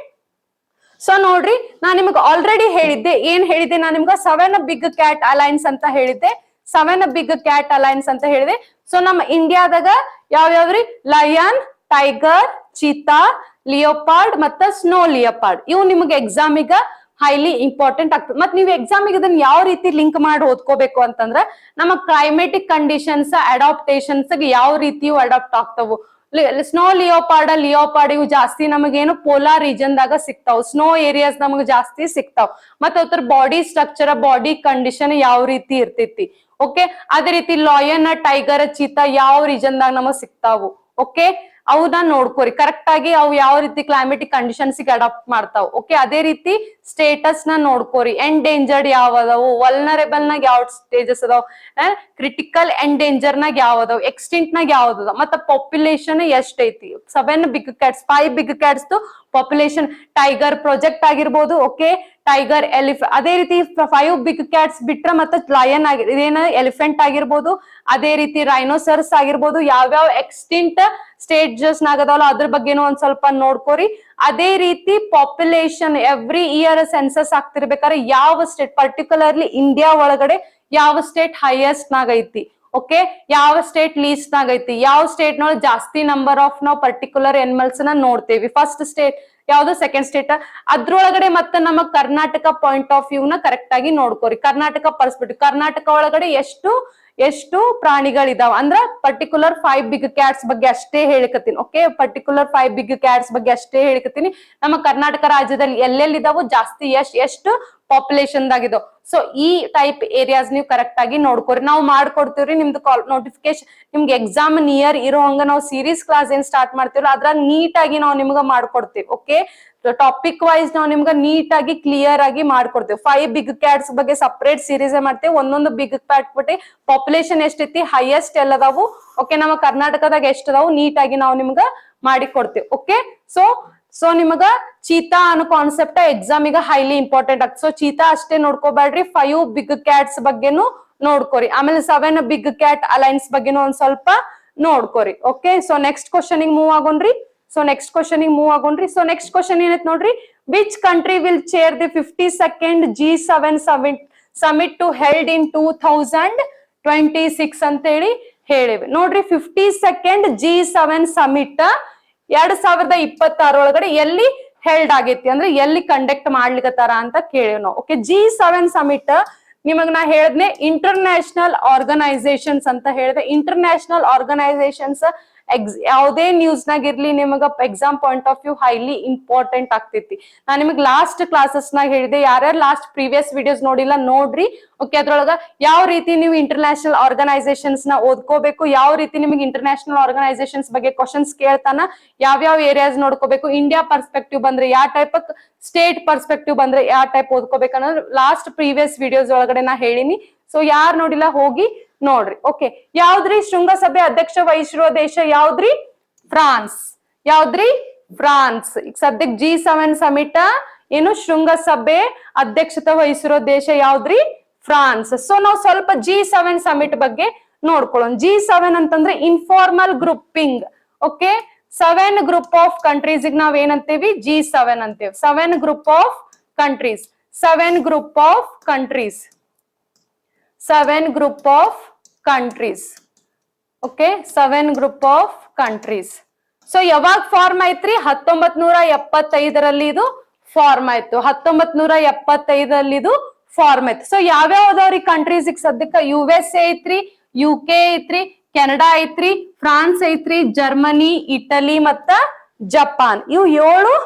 ಸೊ ನೋಡ್ರಿ, ನಾನ್ ನಿಮ್ಗೆ ಆಲ್ರೆಡಿ ಹೇಳಿದ್ದೆ. ಏನ್ ಹೇಳಿದ್ದೆ? ನಾನ್ ನಿಮ್ಗೆ 7 ಬಿಗ್ ಕ್ಯಾಟ್ ಅಲೈನ್ಸ್ ಅಂತ ಹೇಳಿದ್ದೆ. 7 ಬಿಗ್ ಕ್ಯಾಟ್ ಅಲೈನ್ಸ್ ಅಂತ ಹೇಳಿದೆ. ಸೊ ನಮ್ಮ ಇಂಡಿಯಾದಾಗ ಯಾವ್ಯಾವ್ರಿ? ಲಯನ್, ಟೈಗರ್, ಚೀತಾ, ಲಿಯೋಪಾರ್ಡ್ ಮತ್ತ ಸ್ನೋ ಲಿಯೋಪಾರ್ಡ್. ಇವು ನಿಮ್ಗೆ ಎಕ್ಸಾಮಿಗ ಹೈಲಿ ಇಂಪಾರ್ಟೆಂಟ್ ಆಗ್ತದೆ. ಮತ್ ನೀವು ಎಕ್ಸಾಮಿಗೆ ಇದನ್ನ ಯಾವ ರೀತಿ ಲಿಂಕ್ ಮಾಡಿ ಓದ್ಕೋಬೇಕು ಅಂತಂದ್ರ, ನಮ್ಮ ಕ್ಲೈಮೇಟಿಕ್ ಕಂಡೀಷನ್ಸ್, ಅಡಾಪ್ಟೇಷನ್ಸ್ ಯಾವ ರೀತಿಯು ಅಡಾಪ್ಟ್ ಆಗ್ತಾವು. ಸ್ನೋ ಲಿಯೋಪಾರ್ಡ್ ಇವು ಜಾಸ್ತಿ ನಮಗೇನು ಪೋಲಾರ್ ರೀಜನ್ ದಾಗ ಸಿಗ್ತಾವ್. ಸ್ನೋ ಏರಿಯಾಸ್ ನಮಗ್ ಜಾಸ್ತಿ ಸಿಗ್ತಾವ್. ಮತ್ತ ಅದ್ರ ಬಾಡಿ ಸ್ಟ್ರಕ್ಚರ್, ಬಾಡಿ ಕಂಡೀಷನ್ ಯಾವ ರೀತಿ ಇರ್ತೈತಿ. ಓಕೆ, ಅದೇ ರೀತಿ ಲಾಯನ್, ಟೈಗರ್, ಚೀತಾ ಯಾವ ರೀಜನ್ ದಾಗ ನಮಗ್ ಸಿಗ್ತಾವು. ಓಕೆ, ಅವನ್ನ ನೋಡ್ಕೋರಿ ಕರೆಕ್ಟ್ ಆಗಿ. ಅವು ಯಾವ ರೀತಿ ಕ್ಲೈಮೇಟಿಕ್ ಕಂಡೀಷನ್ಸ್ ಅಡಾಪ್ಟ್ ಮಾಡ್ತಾವ್. ಓಕೆ, ಅದೇ ರೀತಿ ಸ್ಟೇಟಸ್ ನ ನೋಡ್ಕೋರಿ. ಎಂಡೇಂಜರ್ಡ್ ಯಾವ ಅದಾವು, ವಲ್ನರೇಬಲ್ ನಾಗ ಯಾವ ಸ್ಟೇಜಸ್ ಅದಾವ್, ಕ್ರಿಟಿಕಲ್ ಎಂಡೇಂಜರ್ ನಾಗ ಯಾವ ಅದಾವ್, ಎಕ್ಸ್ಟಿಂಕ್ಟ್ ನಾಗ ಯಾವ್ದು ಅದಾವ, ಮತ್ತ ಪಾಪ್ಯುಲೇಷನ್ ಎಷ್ಟ್ ಐತಿ. 7 big cats, 5 big cats population. Tiger project ಆಗಿರ್ಬೋದು. ಓಕೆ, ಟೈಗರ್, ಅದೇ ರೀತಿ 5 ಬಿಗ್ ಕ್ಯಾಟ್ಸ್ ಬಿಟ್ರ ಮತ್ತೆ ಲಯನ್ ಇದೇನ ಎಲಿಫೆಂಟ್ ಆಗಿರ್ಬೋದು. ಅದೇ ರೀತಿ ರೈನೋಸರ್ಸ್ ಆಗಿರ್ಬೋದು. ಯಾವ್ಯಾವ ಎಕ್ಸ್ಟಿಂಕ್ಟ್ ಸ್ಟೇಜಸ್ ನಾಗದವಲ್ಲ ಅದ್ರ ಬಗ್ಗೆನೂ ಒಂದ್ ಸ್ವಲ್ಪ ನೋಡ್ಕೋರಿ. ಅದೇ ರೀತಿ ಪಾಪ್ಯುಲೇಷನ್ ಎವ್ರಿ ಇಯರ್ ಸೆನ್ಸಸ್ ಆಗ್ತಿರ್ಬೇಕಾದ್ರೆ ಯಾವ ಸ್ಟೇಟ್, ಪರ್ಟಿಕ್ಯುಲರ್ಲಿ ಇಂಡಿಯಾ ಒಳಗಡೆ ಯಾವ ಸ್ಟೇಟ್ ಹೈಯೆಸ್ಟ್ ನಾಗ ಐತಿ. ಓಕೆ, ಯಾವ ಸ್ಟೇಟ್ ಲೀಸ್ಟ್ ನಾಗ ಐತಿ, ಯಾವ ಸ್ಟೇಟ್ ನೊಳಗೆ ಜಾಸ್ತಿ ನಂಬರ್ ಆಫ್ ನಾವು ಪರ್ಟಿಕ್ಯುಲರ್ ಎನಿಮಲ್ಸ್ ನ ನೋಡ್ತೇವಿ. ಫಸ್ಟ್ ಸ್ಟೇಟ್ ಯಾವ್ದು, ಸೆಕೆಂಡ್ ಸ್ಟೇಟ್. ಅದ್ರೊಳಗಡೆ ಮತ್ತೆ ನಮ್ಮ ಕರ್ನಾಟಕ ಪಾಯಿಂಟ್ ಆಫ್ ವ್ಯೂ ನ ಕರೆಕ್ಟ್ ಆಗಿ ನೋಡ್ಕೋರಿ. ಕರ್ನಾಟಕ ಪರ್ಸ್ಪೆಕ್ಟಿವ್, ಕರ್ನಾಟಕ ಒಳಗಡೆ ಎಷ್ಟು ಎಷ್ಟು ಪ್ರಾಣಿಗಳಿದಾವ ಅಂದ್ರ ಪರ್ಟಿಕ್ಯುಲರ್ 5 ಬಿಗ್ ಕ್ಯಾಟ್ಸ್ ಬಗ್ಗೆ ಅಷ್ಟೇ ಹೇಳಿಕತ್ತೀನಿ. ಓಕೆ, ಪರ್ಟಿಕ್ಯುಲರ್ 5 ಬಿಗ್ ಕ್ಯಾಟ್ಸ್ ಬಗ್ಗೆ ಅಷ್ಟೇ ಹೇಳಿಕತ್ತೀನಿ. ನಮ್ಮ ಕರ್ನಾಟಕ ರಾಜ್ಯದಲ್ಲಿ ಎಲ್ಲೆಲ್ಲಿದಾವು ಜಾಸ್ತಿ ಎಷ್ಟು ಪಾಪ್ಯುಲೇಷನ್ ದಾಗಿದಾವ್. ಸೊ ಈ ಟೈಪ್ ಏರಿಯಾಸ್ ನೀವು ಕರೆಕ್ಟ್ ಆಗಿ ನೋಡ್ಕೋರಿ. ನಾವು ಮಾಡ್ಕೊಡ್ತೀವ್ರಿ ನಿಮ್ದು ನೋಟಿಫಿಕೇಶನ್. ನಿಮ್ಗೆ ಎಕ್ಸಾಮ್ ನಿಯರ್ ಇರೋ ಹಂಗ ನಾವು ಸೀರೀಸ್ ಕ್ಲಾಸ್ ಏನ್ ಸ್ಟಾರ್ಟ್ ಮಾಡ್ತೀವಲ್ಲ ಅದ್ರಾಗ ನೀಟ್ ಆಗಿ ನಾವು ನಿಮ್ಗ ಮಾಡ್ಕೊಡ್ತೀವಿ. ಓಕೆ, ಟಾಪಿಕ್ ವೈಸ್ ನಾವು ನಿಮ್ಗೆ ನೀಟ್ ಆಗಿ ಕ್ಲಿಯರ್ ಆಗಿ ಮಾಡ್ಕೊಡ್ತೇವೆ. 5 ಬಿಗ್ ಕ್ಯಾಟ್ಸ್ ಬಗ್ಗೆ ಸಪರೇಟ್ ಸೀರೀಸ್ ಮಾಡ್ತೇವೆ. ಒಂದೊಂದು ಬಿಗ್ ಕ್ಯಾಟ್ ಬಿಟ್ಟು ಪಾಪ್ಯುಲೇಷನ್ ಎಷ್ಟೈತಿ, ಹೈಯೆಸ್ಟ್ ಎಲ್ಲದಾವು, ಓಕೆ, ನಮ್ಮ ಕರ್ನಾಟಕದಾಗ ಎಷ್ಟದಾವು ನೀಟ್ ಆಗಿ ನಾವು ನಿಮ್ಗ ಮಾಡಿ ಕೊಡ್ತೇವೆ. ಓಕೆ, ಸೊ ನಿಮಗ ಚೀತಾ ಅನ್ನೋ ಕಾನ್ಸೆಪ್ಟ್ ಎಕ್ಸಾಮ್ ಈಗ ಹೈಲಿ ಇಂಪಾರ್ಟೆಂಟ್ ಆಗ್ತದೆ. ಸೊ ಚೀತಾ ಅಷ್ಟೇ ನೋಡ್ಕೋಬೇಡ್ರಿ, 5 ಬಿಗ್ ಕ್ಯಾಟ್ಸ್ ಬಗ್ಗೆನು ನೋಡ್ಕೋರಿ. ಆಮೇಲೆ 7 ಬಿಗ್ ಕ್ಯಾಟ್ ಅಲೈನ್ಸ್ ಬಗ್ಗೆನು ಒಂದ್ ಸ್ವಲ್ಪ ನೋಡ್ಕೋರಿ. Okay, so next question move ಆಗೋಣ್ರಿ. ಸೊ ನೆಕ್ಸ್ಟ್ ಕ್ವಶನ್ ಏನೈತ್ ನೋಡ್ರಿ. Which country will chair the 52nd G7 summit to held in 2026 ಅಂತ ಹೇಳಿವಿ ನೋಡ್ರಿ. 52nd G7 ಸಮಿಟ್ 2026 ಒಳಗಡೆ ಎಲ್ಲಿ ಹೆಲ್ಡ್ ಆಗೈತಿ ಅಂದ್ರೆ ಎಲ್ಲಿ ಕಂಡಕ್ಟ್ ಮಾಡ್ಲಿಕತ್ತಾರ ಅಂತ ಕೇಳಿವ್ ನಾವು. ಓಕೆ, G7 ಸಮಿಟ್ ನಿಮಗ್ ನಾ ಹೇಳಿದ್ನೆ ಇಂಟರ್ನ್ಯಾಷನಲ್ ಆರ್ಗನೈಸೇಷನ್ಸ್ ಅಂತ ಹೇಳಿದೆ. ಇಂಟರ್ನ್ಯಾಷನಲ್ ಆರ್ಗನೈಸೇಷನ್ಸ್ ಯಾವುದೇ ನ್ಯೂಸ್ ನಾಗ ಇರ್ಲಿ ನಿಮಗ exam point of view highly important ಆಗ್ತೈತಿ. ನಾ ನಿಮಗ್ ಲಾಸ್ಟ್ ಕ್ಲಾಸಸ್ ನಾಗ ಹೇಳಿದೆ, ಯಾರ್ಯಾರು ಲಾಸ್ಟ್ ಪ್ರೀವಿಯಸ್ ವಿಡಿಯೋಸ್ ನೋಡಿಲ್ಲ ನೋಡ್ರಿ. ಓಕೆ, ಅದ್ರೊಳಗ ಯಾವ ರೀತಿ ನೀವು ಇಂಟರ್ನ್ಯಾಷನಲ್ ಆರ್ಗನೈಸೇಷನ್ಸ್ ನ ಓದ್ಕೋಬೇಕು, ಯಾವ ರೀತಿ ನಿಮಗೆ ಇಂಟರ್ನ್ಯಾಷನಲ್ ಆರ್ಗನೈಸೇಷನ್ಸ್ ಬಗ್ಗೆ ಕ್ವಶನ್ಸ್ ಕೇಳ್ತಾನ, ಯಾವ್ಯಾವ ಏರಿಯಾಸ್ ನೋಡ್ಕೋಬೇಕು, ಇಂಡಿಯಾ ಪರ್ಸ್ಪೆಕ್ಟಿವ್ ಬಂದ್ರೆ ಯಾವ ಟೈಪ್, ಸ್ಟೇಟ್ ಪರ್ಸ್ಪೆಕ್ಟಿವ್ ಬಂದ್ರೆ ಯಾವ ಟೈಪ್ ಓದ್ಕೋಬೇಕು ಅನ್ನೋದು ಲಾಸ್ಟ್ ಪ್ರೀವಿಯಸ್ ವಿಡಿಯೋಸ್ ಒಳಗಡೆ ನಾ ಹೇಳಿನಿ. ಸೊ ಯಾರು ನೋಡಿಲ್ಲ ಹೋಗಿ ನೋಡ್ರಿ. ಓಕೆ, ಯಾವ್ದ್ರಿ ಶೃಂಗಸಭೆ ಅಧ್ಯಕ್ಷ ವಹಿಸಿರುವ ದೇಶ ಯಾವ್ದ್ರಿ? ಫ್ರಾನ್ಸ್. ಯಾವ್ದ್ರಿ? ಫ್ರಾನ್ಸ್. ಈಗ ಸದ್ಯಕ್ಕೆ G7 ಸಮಿಟ್ ಏನು ಶೃಂಗಸಭೆ ಅಧ್ಯಕ್ಷತೆ ವಹಿಸಿರೋ ದೇಶ ಯಾವ್ದ್ರಿ? ಫ್ರಾನ್ಸ್. ಸೊ ನಾವು ಸ್ವಲ್ಪ G7 ಸಮಿಟ್ ಬಗ್ಗೆ ನೋಡ್ಕೊಳ್ಳೋಣ. G7 ಅಂತಂದ್ರೆ informal grouping. Okay, 7 group of countries ನಾವ್ ಏನಂತೇವಿ? G7 ಅಂತೇವಿ. 7 group of countries. 7 group of countries. 7 group of countries. Okay, 7 group of countries. So ಯಾವಾಗ ಫಾರ್ಮ್ ಆಯ್ತ್ರಿ? 1975ರಲ್ಲಿ ಇದು ಫಾರ್ಮ್ ಆಯ್ತು. 1975ರಲ್ಲಿ ಇದು ಫಾರ್ಮ್ ಆಯ್ತು. ಸೊ ಯಾವ್ಯಾವ್ದವ್ರಿ ಕಂಟ್ರೀಸ್ ಈಗ ಸದ್ಯಕ್ಕ? USA ಐತ್ರಿ, UK ಐತ್ರಿ, ಕೆನಡಾ ಐತ್ರಿ, ಫ್ರಾನ್ಸ್ ಐತ್ರಿ, ಜರ್ಮನಿ, ಇಟಲಿ ಮತ್ತ ಜಪಾನ್. ಇವು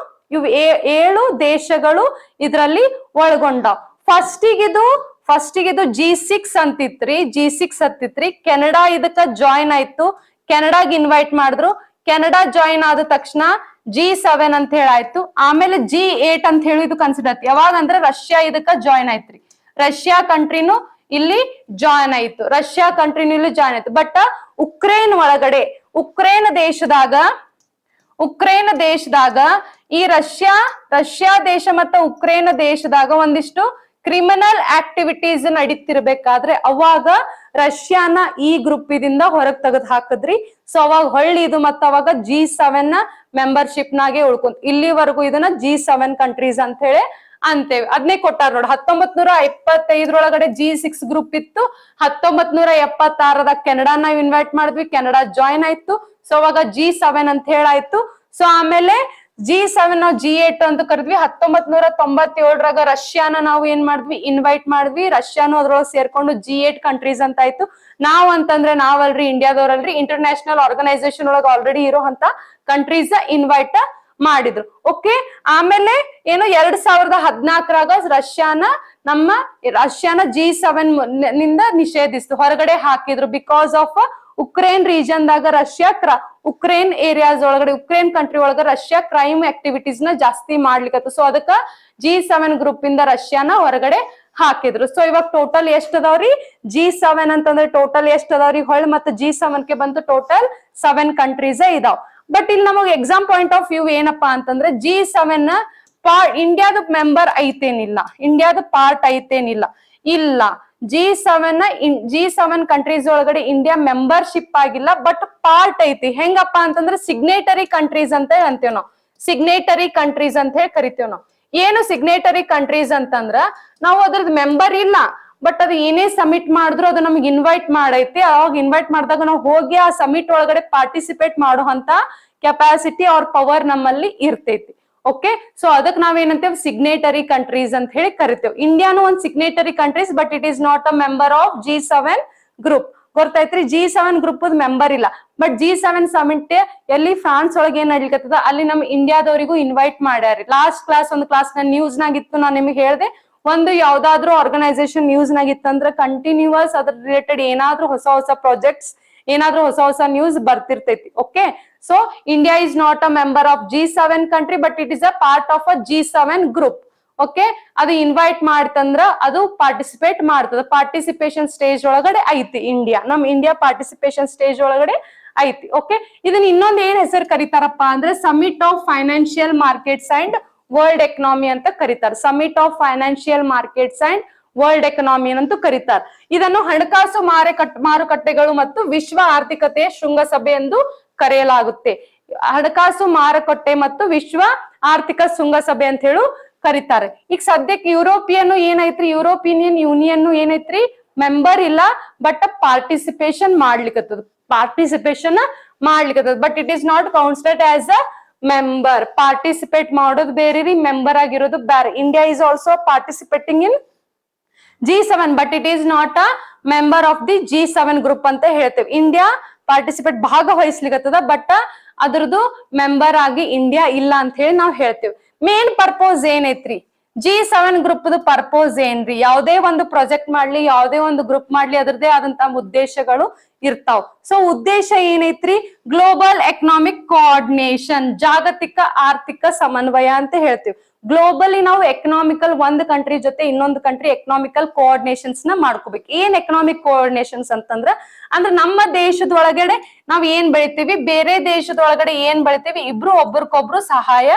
7 ದೇಶಗಳು ಇದ್ರಲ್ಲಿ ಒಳಗೊಂಡಾವ್. ಫಸ್ಟಿಗಿದು G6 ಅಂತಿತ್ರಿ. G6 ಹತ್ತಿತ್ರಿ. ಕೆನಡಾ ಇದಕ್ಕ ಜಾಯಿನ್ ಆಯ್ತು. ಕೆನಡಾಗ್ ಇನ್ವೈಟ್ ಮಾಡಿದ್ರು. ಕೆನಡಾ ಜಾಯಿನ್ ಆದ ತಕ್ಷಣ G7 ಅಂತ ಹೇಳಾಯ್ತು. ಆಮೇಲೆ G8 ಅಂತ ಹೇಳಿ ಇದು ಕನ್ಸಿಡರ್ ಆಯ್ತು. ಯಾವಾಗ ಅಂದ್ರೆ ರಷ್ಯಾ ಇದಕ್ಕ ಜಾಯಿನ್ ಆಯ್ತ್ರಿ. ರಷ್ಯಾ ಕಂಟ್ರಿನು ಇಲ್ಲಿ ಜಾಯಿನ್ ಆಯ್ತು. ಬಟ್ ಉಕ್ರೇನ್ ಒಳಗಡೆ, ಉಕ್ರೇನ್ ದೇಶದಾಗ ಈ ರಷ್ಯಾ ದೇಶ ಮತ್ತು ಉಕ್ರೇನ್ ದೇಶದಾಗ ಒಂದಿಷ್ಟು ಕ್ರಿಮಿನಲ್ ಆಕ್ಟಿವಿಟೀಸ್ ನಡೀತಿರ್ಬೇಕಾದ್ರೆ ಅವಾಗ ರಷ್ಯಾನ ಈ ಗ್ರೂಪ್ ಇದರಿಂದ ಹೊರಗ್ ತೆಗೆದು ಹಾಕಿದ್ರಿ. ಸೊ ಅವಾಗ ಹೊಳ್ಳಿ ಇದು ಮತ್ತ ಅವಾಗ G7 ಮೆಂಬರ್ಶಿಪ್ ನಾಗೆ ಉಳ್ಕೊಂತ ಇಲ್ಲಿವರೆಗೂ ಇದನ್ನ G7 ಕಂಟ್ರೀಸ್ ಅಂತ ಹೇಳಿ ಅಂತೇವೆ. ಅದನ್ನೇ ಕೊಟ್ಟಾರ ನೋಡಿ. 1975 G6 ಗ್ರೂಪ್ ಇತ್ತು. 1976 ಕೆನಡಾ ನಾವ್ ಇನ್ವೈಟ್ ಮಾಡಿದ್ವಿ. ಕೆನಡಾ ಜಾಯಿನ್ ಆಯ್ತು. ಸೊ ಅವಾಗ G7 ಅಂತ ಹೇಳಾಯ್ತು. ಸೊ ಆಮೇಲೆ G7 ನಾವು G8 ಅಂತ ಕರೆದ್ವಿ. 1997 ರಷ್ಯಾನ ನಾವು ಏನ್ ಮಾಡಿದ್ವಿ? ಇನ್ವೈಟ್ ಮಾಡಿದ್ವಿ. ರಷ್ಯಾನು ಅದ್ರೊಳಗೆ ಸೇರ್ಕೊಂಡು G8 ಕಂಟ್ರೀಸ್ ಅಂತ ಆಯ್ತು. ನಾವ್ ಅಂತಂದ್ರೆ ನಾವಲ್ರಿ, ಇಂಡಿಯಾದವ್ರಲ್ರಿ. ಇಂಟರ್ನ್ಯಾಷನಲ್ ಆರ್ಗನೈಸೇಷನ್ ಒಳಗೆ ಆಲ್ರೆಡಿ ಇರೋ ಅಂತ ಕಂಟ್ರೀಸ್ ಇನ್ವೈಟ್ ಮಾಡಿದ್ರು. ಓಕೆ, ಆಮೇಲೆ ಏನು 2014 ರಷ್ಯಾನ G7 ನಿಂದ ನಿಷೇಧಿಸ್ತು, ಹೊರಗಡೆ ಹಾಕಿದ್ರು. ಬಿಕಾಸ್ ಆಫ್ ಉಕ್ರೇನ್ ರೀಜನ್ ದಾಗ ಉಕ್ರೇನ್ ಏರಿಯಾಸ್ ಒಳಗಡೆ, ಉಕ್ರೇನ್ ಕಂಟ್ರಿ ಒಳಗ ರಷ್ಯಾ ಕ್ರೈಮ್ ಆಕ್ಟಿವಿಟೀಸ್ ನ ಜಾಸ್ತಿ ಮಾಡ್ಲಿಕ್ಕತ್ತು. ಸೊ ಅದಕ್ಕ G7 ಗ್ರೂಪ್ ಇಂದ ರಷ್ಯಾನ ಹೊರಗಡೆ ಹಾಕಿದ್ರು. ಸೊ ಇವಾಗ ಟೋಟಲ್ ಎಷ್ಟ್ ಅದಾವ್ರಿ? G7 ಅಂತಂದ್ರೆ ಟೋಟಲ್ ಎಷ್ಟ್ ಅದಾವ್ರಿ? ಹೊಳ್ ಮತ್ತೆ G7 ಗೆ ಬಂತು ಟೋಟಲ್ 7 ಕಂಟ್ರೀಸ್ ಇದಾವ್. ಬಟ್ ಇಲ್ಲಿ ನಮಗ್ ಎಕ್ಸಾಮ್ ಪಾಯಿಂಟ್ ಆಫ್ ವ್ಯೂ ಏನಪ್ಪಾ ಅಂತಂದ್ರೆ G7 ಇಂಡಿಯಾದ ಮೆಂಬರ್ ಐತೇನಿಲ್ಲ, ಇಂಡಿಯಾದ ಪಾರ್ಟ್ ಐತೇನಿಲ್ಲ, ಇಲ್ಲ. G7 ಕಂಟ್ರೀಸ್ ಒಳಗಡೆ ಇಂಡಿಯಾ ಮೆಂಬರ್ಶಿಪ್ ಆಗಿಲ್ಲ, ಬಟ್ ಪಾರ್ಟ್ ಐತಿ. ಹೆಂಗಪ್ಪ ಅಂತಂದ್ರೆ ಸಿಗ್ನೇಟರಿ ಕಂಟ್ರೀಸ್ ಅಂತ ಅಂತೀವ್ ನಾವು. ಸಿಗ್ನೇಟರಿ ಕಂಟ್ರೀಸ್ ಅಂತ ಹೇಳಿ ಕರಿತೇವ್ ನಾವು. ಏನು ಸಿಗ್ನೇಟರಿ ಕಂಟ್ರೀಸ್ ಅಂತಂದ್ರ ನಾವು ಅದ್ರದ್ ಮೆಂಬರ್ ಇಲ್ಲ, ಬಟ್ ಅದು ಏನೇ ಸಮಿಟ್ ಮಾಡಿದ್ರು ಅದು ನಮ್ಗೆ ಇನ್ವೈಟ್ ಮಾಡೈತಿ. ಅವಾಗ ಇನ್ವೈಟ್ ಮಾಡಿದಾಗ ನಾವು ಹೋಗಿ ಆ ಸಮಿಟ್ ಒಳಗಡೆ ಪಾರ್ಟಿಸಿಪೇಟ್ ಮಾಡುವಂತ ಕೆಪಾಸಿಟಿ ಅವ್ರ ಪವರ್ ನಮ್ಮಲ್ಲಿ ಇರ್ತೈತಿ. ಓಕೆ, ಸೊ ಅದಕ್ಕೆ ನಾವೇನಂತೇವೆ? ಸಿಗ್ನೇಟರಿ ಕಂಟ್ರೀಸ್ ಅಂತ ಹೇಳಿ ಕರಿತೇವೆ. ಇಂಡಿಯಾನು ಒಂದು signatory countries, but it is not a member of G7 group. ಗೊತ್ತಾಯ್ತ್ರಿ. G7 ಗ್ರೂಪ್ ಮೆಂಬರ್ ಇಲ್ಲ. ಬಟ್ G7 ಸಮಿಟ್ ಎಲ್ಲಿ ಫ್ರಾನ್ಸ್ ಒಳಗೆ ಏನ್ ನಡಿಲಿಕತ್ತದ ಅಲ್ಲಿ ನಮ್ ಇಂಡಿಯಾದವರಿಗೂ ಇನ್ವೈಟ್ ಮಾಡ್ಯಾರಿ. ಲಾಸ್ಟ್ ಕ್ಲಾಸ್ ಒಂದು ಕ್ಲಾಸ್ ನ್ಯೂಸ್ ನಾಗಿತ್ತು, ನಾನ್ ನಿಮ್ಗೆ ಹೇಳ್ದೆ, ಒಂದು ಯಾವ್ದಾದ್ರು ಆರ್ಗನೈಸೇಷನ್ ನ್ಯೂಸ್ ನಾಗಿತ್ತಂದ್ರ ಕಂಟಿನ್ಯೂಸ್ ಅದ್ರ ರಿಲೇಟೆಡ್ ಏನಾದ್ರೂ ಹೊಸ ಹೊಸ ಪ್ರಾಜೆಕ್ಟ್ಸ್, ಏನಾದ್ರೂ ಹೊಸ ಹೊಸ ನ್ಯೂಸ್ ಬರ್ತಿರ್ತೈತಿ. Okay, so India is not a member of G7 country, but it is a part of a G7 group. Okay, ಅದು ಇನ್ವೈಟ್ ಮಾಡ್ತಂದ್ರ ಅದು ಪಾರ್ಟಿಸಿಪೇಟ್ ಮಾಡ್ತದ. ಪಾರ್ಟಿಸಿಪೇಷನ್ ಸ್ಟೇಜ್ ಒಳಗಡೆ ಐತಿ ಇಂಡಿಯಾ. ನಮ್ ಇಂಡಿಯಾ ಪಾರ್ಟಿಸಿಪೇಷನ್ ಸ್ಟೇಜ್ ಒಳಗಡೆ ಐತಿ. ಓಕೆ, ಇದನ್ನ ಇನ್ನೊಂದ್ ಏನ್ ಹೆಸರು ಕರೀತಾರಪ್ಪ ಅಂದ್ರೆ summit of financial markets and world economy ಅಂತ ಕರೀತಾರೆ. Summit of financial markets and world economy ಅಂತೂ ಕರೀತಾರೆ. ಇದನ್ನು ಹಣಕಾಸು ಮಾರುಕಟ್ಟೆಗಳು ಮತ್ತು ವಿಶ್ವ ಆರ್ಥಿಕತೆಯ ಶೃಂಗಸಭೆ ಎಂದು ಕರೆಯಲಾಗುತ್ತೆ. ಹಣಕಾಸು ಮಾರುಕಟ್ಟೆ ಮತ್ತು ವಿಶ್ವ ಆರ್ಥಿಕ ಶೃಂಗಸಭೆ ಅಂತ ಹೇಳಿ ಕರೀತಾರೆ. ಈಗ ಸದ್ಯಕ್ಕೆ ಯುರೋಪಿಯನ್ ಏನೈತ್ರಿ, ಯುರೋಪಿಯನ್ ಯೂನಿಯನ್ ಏನೈತ್ರಿ, ಮೆಂಬರ್ ಇಲ್ಲ, ಬಟ್ ಪಾರ್ಟಿಸಿಪೇಷನ್ ಮಾಡ್ಲಿಕ್ಕತ್ತದ. But it is not considered as a member. Participate ಮಾಡೋದು ಬೇರೆ ರೀ, ಮೆಂಬರ್ ಆಗಿರೋದು ಬೇರೆ. India is also participating in G7, but it is not a member of the G7 group ಅಂತ ಹೇಳ್ತೇವೆ. ಇಂಡಿಯಾ ಪಾರ್ಟಿಸಿಪೇಟ್ ಭಾಗವಹಿಸ್ಲಿಕ್ಕತ್ತದ, ಬಟ್ ಅದ್ರದ್ದು ಮೆಂಬರ್ ಆಗಿ ಇಂಡಿಯಾ ಇಲ್ಲ ಅಂತ ಹೇಳಿ ನಾವು ಹೇಳ್ತೇವೆ. ಮೇನ್ ಪರ್ಪೋಸ್ ಏನೈತ್ರಿ, G7 ಗ್ರೂಪ್ ಪರ್ಪೋಸ್ ಏನ್ರಿ? ಯಾವುದೇ ಒಂದು ಪ್ರಾಜೆಕ್ಟ್ ಮಾಡ್ಲಿ, ಯಾವುದೇ ಒಂದು ಗ್ರೂಪ್ ಮಾಡ್ಲಿ, ಅದ್ರದೇ ಆದಂತ ಉದ್ದೇಶಗಳು ಇರ್ತಾವ. ಸೊ ಉದ್ದೇಶ ಏನೈತ್ರಿ? ಗ್ಲೋಬಲ್ ಎಕನಾಮಿಕ್ ಕೋಆರ್ಡಿನೇಷನ್, ಜಾಗತಿಕ ಆರ್ಥಿಕ ಸಮನ್ವಯ ಅಂತ ಹೇಳ್ತೀವಿ. ಗ್ಲೋಬಲಿ ನಾವು ಎಕನಾಮಿಕಲ್ ಒಂದ್ ಕಂಟ್ರಿ ಜೊತೆ ಇನ್ನೊಂದು ಕಂಟ್ರಿ ಎಕನಾಮಿಕಲ್ ಕೋಆರ್ಡಿನೇಷನ್ಸ್ ನ ಮಾಡ್ಕೋಬೇಕು. ಏನ್ ಎಕನಾಮಿಕ್ ಕೋಆರ್ಡಿನೇಷನ್ಸ್ ಅಂದ್ರೆ ನಮ್ಮ ದೇಶದೊಳಗಡೆ ನಾವ್ ಏನ್ ಬೆಳಿತೀವಿ, ಬೇರೆ ದೇಶದೊಳಗಡೆ ಏನ್ ಬೆಳಿತೀವಿ, ಇಬ್ರು ಒಬ್ರಿಗೊಬ್ರು ಸಹಾಯ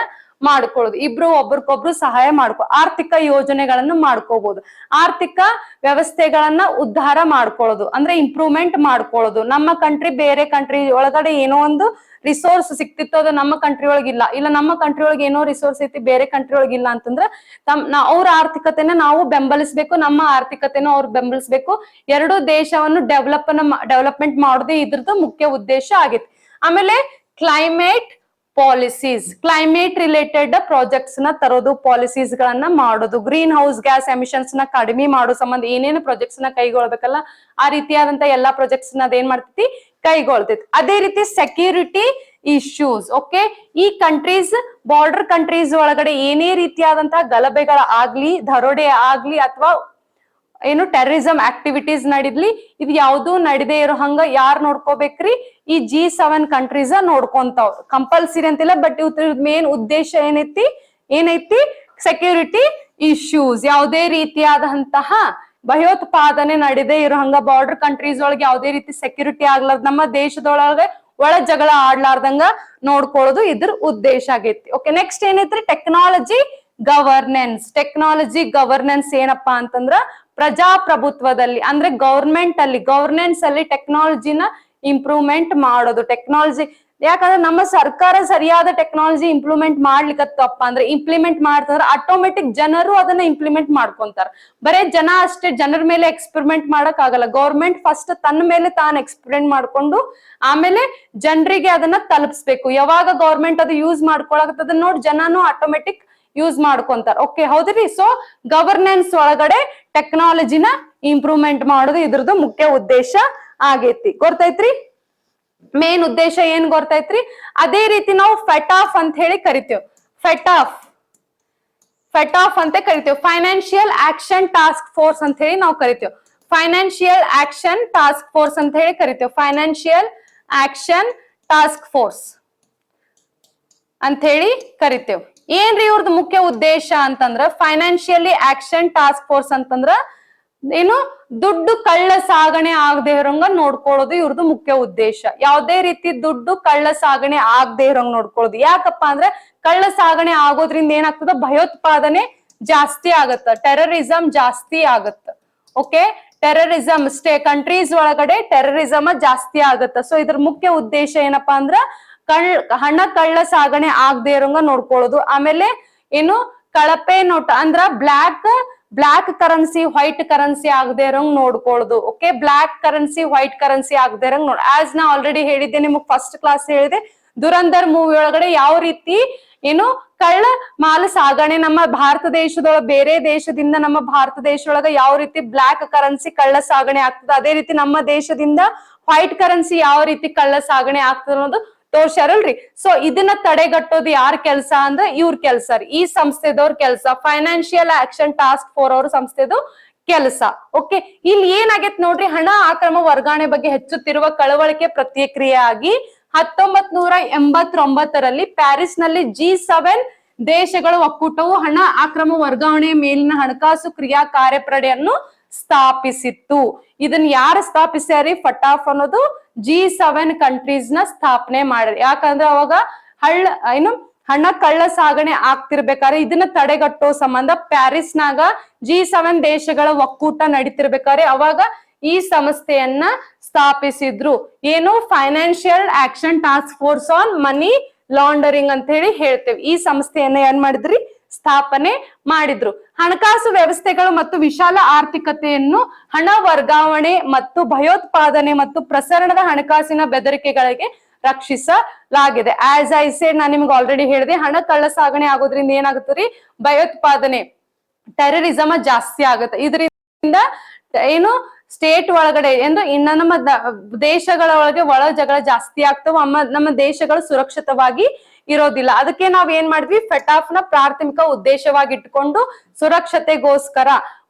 ಮಾಡ್ಕೊ ಆರ್ಥಿಕ ಯೋಜನೆಗಳನ್ನು ಮಾಡ್ಕೋಬಹುದು. ಆರ್ಥಿಕ ವ್ಯವಸ್ಥೆಗಳನ್ನ ಉದ್ಧಾರ ಮಾಡ್ಕೊಳ್ಳೋದು ಅಂದ್ರೆ ಇಂಪ್ರೂವ್ಮೆಂಟ್ ಮಾಡ್ಕೊಳ್ಳೋದು. ನಮ್ಮ ಕಂಟ್ರಿ ಬೇರೆ ಕಂಟ್ರಿ ಒಳಗಡೆ ಏನೋ ಒಂದು ರಿಸೋರ್ಸ್ ಸಿಕ್ತಿತ್ತು, ಅದು ನಮ್ಮ ಕಂಟ್ರಿ ಒಳಗಿಲ್ಲ, ಇಲ್ಲ ನಮ್ಮ ಕಂಟ್ರಿ ಒಳಗೆ ಏನೋ ರಿಸೋರ್ಸ್ ಐತಿ ಬೇರೆ ಕಂಟ್ರಿ ಒಳಗಿಲ್ಲ ಅಂತಂದ್ರ ಅವ್ರ ಆರ್ಥಿಕತೆನ ನಾವು ಬೆಂಬಲಿಸ್ಬೇಕು, ನಮ್ಮ ಆರ್ಥಿಕತೆನ ಅವ್ರು ಬೆಂಬಲಿಸ್ಬೇಕು. ಎರಡು ದೇಶವನ್ನು ಡೆವಲಪ್ಮೆಂಟ್ ಮಾಡೋದೇ ಇದ್ರದ್ದು ಮುಖ್ಯ ಉದ್ದೇಶ ಆಗೈತಿ. ಆಮೇಲೆ climate policies, climate related projects ನ ತರೋದು, ಪಾಲಿಸೀಸ್ ಗಳನ್ನ ಮಾಡೋದು, ಗ್ರೀನ್ ಹೌಸ್ ಗ್ಯಾಸ್ ಎಮಿಷನ್ಸ್ ನ ಕಡಿಮೆ ಮಾಡೋ ಸಂಬಂಧ ಏನೇನು ಪ್ರಾಜೆಕ್ಟ್ಸ್ ನ ಕೈಗೊಳ್ಬೇಕಲ್ಲ ಆ ರೀತಿಯಾದಂತ ಎಲ್ಲಾ ಪ್ರಾಜೆಕ್ಟ್ಸ್ ನ ಅದೇನ್ ಮಾಡ್ತೈತಿ, ಕೈಗೊಳ್ತೈತಿ. ಅದೇ ರೀತಿ ಸೆಕ್ಯೂರಿಟಿ ಇಶ್ಯೂಸ್. ಓಕೆ, ಈ ಕಂಟ್ರೀಸ್ ಬಾರ್ಡರ್ ಕಂಟ್ರೀಸ್ ಒಳಗಡೆ ಏನೇ ರೀತಿಯಾದಂತಹ ಗಲಭೆಗಳ ಆಗ್ಲಿ, ದರೋಡೆ ಆಗ್ಲಿ, ಅಥವಾ ಏನು ಟೆರರಿಸಂ ಆಕ್ಟಿವಿಟೀಸ್ ನಡಿದ್ಲಿ, ಇದು ಯಾವ್ದು ನಡಿದೇ ಇರೋ ಹಂಗ ಯಾರ್ ನೋಡ್ಕೋಬೇಕ್ರಿ? ಈ G7 ಕಂಟ್ರೀಸ್ ನೋಡ್ಕೊಂತಾವ್. ಕಂಪಲ್ಸರಿ ಅಂತಿಲ್ಲ, ಬಟ್ ಇವ್ರ ಮೇನ್ ಉದ್ದೇಶ ಏನೈತಿ ಸೆಕ್ಯೂರಿಟಿ ಇಶ್ಯೂಸ್. ಯಾವುದೇ ರೀತಿಯಾದಂತಹ ಭಯೋತ್ಪಾದನೆ ನಡಿದೇ ಇರೋ ಹಂಗ ಬಾರ್ಡರ್ ಕಂಟ್ರೀಸ್ ಒಳಗೆ ಯಾವುದೇ ರೀತಿ ಸೆಕ್ಯೂರಿಟಿ ಆಗ್ಲಾರ್ದ, ನಮ್ಮ ದೇಶದೊಳಗೆ ಒಳ ಜಗಳ ಆಡ್ಲಾರ್ದಂಗ ನೋಡ್ಕೊಳ್ಳೋದು ಇದ್ರ ಉದ್ದೇಶ ಆಗೈತಿ. ಓಕೆ, ನೆಕ್ಸ್ಟ್ ಏನೈತ್ರಿ? ಟೆಕ್ನಾಲಜಿ ಗವರ್ನೆನ್ಸ್ ಏನಪ್ಪಾ ಅಂತಂದ್ರ ಪ್ರಜಾಪ್ರಭುತ್ವದಲ್ಲಿ ಅಂದ್ರೆ ಗವರ್ನೆನ್ಸ್ ಅಲ್ಲಿ ಟೆಕ್ನಾಲಜಿನ ಇಂಪ್ರೂವ್ಮೆಂಟ್ ಮಾಡೋದು. ಟೆಕ್ನಾಲಜಿ ಯಾಕಂದ್ರೆ ನಮ್ಮ ಸರ್ಕಾರ ಸರಿಯಾದ ಟೆಕ್ನಾಲಜಿ ಇಂಪ್ಲಿಮೆಂಟ್ ಮಾಡ್ಲಿಕ್ಕತ್ತಪ್ಪ ಅಂದ್ರೆ, ಇಂಪ್ಲಿಮೆಂಟ್ ಮಾಡ್ತಂದ್ರೆ ಆಟೋಮೆಟಿಕ್ ಜನರು ಅದನ್ನ ಇಂಪ್ಲಿಮೆಂಟ್ ಮಾಡ್ಕೊಂತಾರ. ಬರೇ ಜನ ಅಷ್ಟೇ ಜನರ ಮೇಲೆ ಎಕ್ಸ್ಪೆರಿಮೆಂಟ್ ಮಾಡಕ್ ಆಗಲ್ಲ. ಗೌರ್ಮೆಂಟ್ ಫಸ್ಟ್ ತನ್ನ ಮೇಲೆ ತಾನು ಎಕ್ಸ್ಪೆರಿಮೆಂಟ್ ಮಾಡ್ಕೊಂಡು ಆಮೇಲೆ ಜನರಿಗೆ ಅದನ್ನ ತಲುಪಿಸ್ಬೇಕು. ಯಾವಾಗ ಗೌರ್ಮೆಂಟ್ ಅದು ಯೂಸ್ ಮಾಡ್ಕೊಳಕತ್ತದ ನೋಡಿ ಜನನು ಆಟೋಮೆಟಿಕ್ ಯೂಸ್ ಮಾಡ್ಕೊಂತಾರ. ಓಕೆ, ಹೌದ್ರಿ? ಸೊ ಗವರ್ನೆನ್ಸ್ ಒಳಗಡೆ ಟೆಕ್ನಾಲಜಿನ ಇಂಪ್ರೂವ್ಮೆಂಟ್ ಮಾಡೋದು ಇದ್ರದ್ದು ಮುಖ್ಯ ಉದ್ದೇಶ ಆಗೈತಿ. ಗೊತ್ತೈತ್ರಿ? ಮೇನ್ ಉದ್ದೇಶ ಏನ್ ಗೊತ್ತೈತ್ರಿ? ಅದೇ ರೀತಿ ನಾವು ಫೆಟಾಫ್ ಅಂತ ಹೇಳಿ ಕರಿತೇವೆ. ಫೆಟಾಫ್ ಅಂತ ಕರಿತೇವೆ. ಫೈನಾನ್ಷಿಯಲ್ ಆಕ್ಷನ್ ಟಾಸ್ಕ್ ಫೋರ್ಸ್ ಅಂತ ಹೇಳಿ ನಾವು ಕರಿತೇವೆ. ಫೈನಾನ್ಷಿಯಲ್ ಆಕ್ಷನ್ ಟಾಸ್ಕ್ ಫೋರ್ಸ್ ಅಂತ ಹೇಳಿ ಕರಿತೇವೆ. ಫೈನಾನ್ಷಿಯಲ್ ಆಕ್ಷನ್ ಟಾಸ್ಕ್ ಫೋರ್ಸ್ ಅಂತ ಹೇಳಿ ಕರಿತೇವೆ. ಏನ್ರಿ ಇವ್ರದ್ದು ಮುಖ್ಯ ಉದ್ದೇಶ ಅಂತಂದ್ರ, ಫೈನಾನ್ಷಿಯಲಿ ಆಕ್ಷನ್ ಟಾಸ್ಕ್ ಫೋರ್ಸ್ ಅಂತಂದ್ರ ಏನು, ದುಡ್ಡು ಕಳ್ಳ ಸಾಗಣೆ ಆಗದೆ ಇರೋಂಗ ನೋಡ್ಕೊಳ್ಳೋದು ಇವ್ರದ್ದು ಮುಖ್ಯ ಉದ್ದೇಶ. ಯಾವುದೇ ರೀತಿ ದುಡ್ಡು ಕಳ್ಳ ಸಾಗಣೆ ಆಗದೆ ಇರೋಂಗ್ ನೋಡ್ಕೊಳ್ಳೋದು. ಯಾಕಪ್ಪ ಅಂದ್ರೆ ಕಳ್ಳ ಸಾಗಣೆ ಆಗೋದ್ರಿಂದ ಏನಾಗ್ತದ, ಭಯೋತ್ಪಾದನೆ ಜಾಸ್ತಿ ಆಗತ್ತ, ಟೆರರಿಸಂ ಜಾಸ್ತಿ ಆಗತ್ತ. ಓಕೆ, ಟೆರರಿಸಂ ಕಂಟ್ರೀಸ್ ಒಳಗಡೆ ಟೆರರಿಸಮ್ ಜಾಸ್ತಿ ಆಗತ್ತ. ಸೊ ಇದ್ರ ಮುಖ್ಯ ಉದ್ದೇಶ ಏನಪ್ಪಾ ಅಂದ್ರ ಹಣ ಕಳ್ಳ ಸಾಗಣೆ ಆಗದೆ ಇರೋಂಗ ನೋಡ್ಕೊಳ್ಳೋದು. ಆಮೇಲೆ ಏನು, ಕಳಪೆ ನೋಟ್ ಅಂದ್ರ ಬ್ಲಾಕ್ ಕರೆನ್ಸಿ ವೈಟ್ ಕರೆನ್ಸಿ ಆಗದೆ ಇರೋಂಗ್ ನೋಡ್ಕೊಳ್ಳೋದು. Okay, black currency white currency ಆಗದೆ ಇರೋಂಗ್ ಆಸ್ ನಾ ಆಲ್ರೆಡಿ ಹೇಳಿದ್ದೆ ನಿಮಗ್ ಫಸ್ಟ್ ಕ್ಲಾಸ್ ಹೇಳಿದೆ, ದುರಂಧರ್ ಮೂವಿ ಒಳಗಡೆ ಯಾವ ರೀತಿ ಏನು ಕಳ್ಳ ಮಾಲ್ ಸಾಗಣೆ ನಮ್ಮ ಭಾರತ ದೇಶದೊಳಗ ಬೇರೆ ದೇಶದಿಂದ ನಮ್ಮ ಭಾರತ ದೇಶದೊಳಗ ಯಾವ ರೀತಿ ಬ್ಲಾಕ್ ಕರೆನ್ಸಿ ಕಳ್ಳ ಸಾಗಣೆ ಆಗ್ತದೆ, ಅದೇ ರೀತಿ ನಮ್ಮ ದೇಶದಿಂದ ವೈಟ್ ಕರೆನ್ಸಿ ಯಾವ ರೀತಿ ಕಳ್ಳ ಸಾಗಣೆ ಆಗ್ತದೆ ಅನ್ನೋದು ತೋರ್ಸ್ಯಾರಲ್ರಿ. ಸೊ ಇದನ್ನ ತಡೆಗಟ್ಟೋದು ಯಾರ ಕೆಲ್ಸ ಅಂದ್ರೆ ಇವ್ರ ಕೆಲ್ಸ ರೀ, ಈ ಸಂಸ್ಥೆದವ್ರ ಕೆಲ್ಸ, ಫೈನಾನ್ಷಿಯಲ್ ಆಕ್ಷನ್ ಟಾಸ್ಕ್ ಫೋರ್ಸ್ ಅವ್ರ ಸಂಸ್ಥೆದು ಕೆಲಸ. ಓಕೆ, ಇಲ್ಲಿ ಏನಾಗೈತ್ ನೋಡ್ರಿ, ಹಣ ಅಕ್ರಮ ವರ್ಗಾವಣೆ ಬಗ್ಗೆ ಹೆಚ್ಚುತ್ತಿರುವ ಕಳವಳಿಕೆ ಪ್ರತಿಕ್ರಿಯೆ ಆಗಿ 1989ರಲ್ಲಿ ಪ್ಯಾರಿಸ್ ನಲ್ಲಿ G7 ದೇಶಗಳ ಒಕ್ಕೂಟವು ಹಣ ಅಕ್ರಮ ವರ್ಗಾವಣೆ ಮೇಲಿನ ಹಣಕಾಸು ಕ್ರಿಯಾ ಕಾರ್ಯಪಡೆಯನ್ನು ಸ್ಥಾಪಿಸಿತ್ತು. ಇದನ್ನ ಯಾರು ಸ್ಥಾಪಿಸ್ಯಾರಿ? ಫಟಾಫ್ ಅನ್ನೋದು G7 ಕಂಟ್ರೀಸ್ ನ ಸ್ಥಾಪನೆ ಮಾಡ್ರಿ. ಯಾಕಂದ್ರೆ ಅವಾಗ ಹಣ ಕಳ್ಳ ಸಾಗಣೆ ಆಗ್ತಿರ್ಬೇಕಾದ್ರೆ ಇದನ್ನ ತಡೆಗಟ್ಟೋ ಸಂಬಂಧ ಪ್ಯಾರಿಸ್ನಾಗ G7 ದೇಶಗಳ ಒಕ್ಕೂಟ ನಡೀತಿರ್ಬೇಕಾದ್ರೆ ಅವಾಗ ಈ ಸಂಸ್ಥೆಯನ್ನ ಸ್ಥಾಪಿಸಿದ್ರು. ಏನು? Financial action task force on money laundering ಅಂತ ಹೇಳಿ ಹೇಳ್ತೇವೆ. ಈ ಸಂಸ್ಥೆಯನ್ನ ಏನ್ ಮಾಡಿದ್ರಿ? ಸ್ಥಾಪನೆ ಮಾಡಿದ್ರು. ಹಣಕಾಸು ವ್ಯವಸ್ಥೆಗಳು ಮತ್ತು ವಿಶಾಲ ಆರ್ಥಿಕತೆಯನ್ನು ಹಣ ವರ್ಗಾವಣೆ ಮತ್ತು ಭಯೋತ್ಪಾದನೆ ಮತ್ತು ಪ್ರಸರಣದ ಹಣಕಾಸಿನ ಬೆದರಿಕೆಗಳಿಗೆ ರಕ್ಷಿಸಲಾಗಿದೆ. ಆಸ್ ಐ ಸೆಡ್, ನಾನು ನಿಮ್ಗೆ ಆಲ್ರೆಡಿ ಹೇಳಿದೆ, ಹಣ ಕಳ್ಳ ಸಾಗಣೆ ಆಗೋದ್ರಿಂದ ಏನಾಗುತ್ತೆ ರೀ? ಭಯೋತ್ಪಾದನೆ, ಟೆರರಿಸಮ್ ಜಾಸ್ತಿ ಆಗುತ್ತೆ. ಇದರಿಂದ ಏನು ಸ್ಟೇಟ್ ಒಳಗಡೆ ಅಂದ್ರೆ ಇನ್ನ ನಮ್ಮ ದೇಶಗಳ ಒಳಗೆ ಒಳ ಜಗಳ ಜಾಸ್ತಿ ಆಗ್ತಾವ, ನಮ್ಮ ದೇಶಗಳು ಸುರಕ್ಷಿತವಾಗಿ ಇರೋದಿಲ್ಲ. ಅದಕ್ಕೆ ನಾವ್ ಏನ್ ಮಾಡಿದ್ವಿ? ಫೆಟಾಫ್ ನ ಪ್ರಾಥಮಿಕ ಉದ್ದೇಶವಾಗಿ ಇಟ್ಕೊಂಡು ಸುರಕ್ಷತೆಗೋಸ್ಕರ,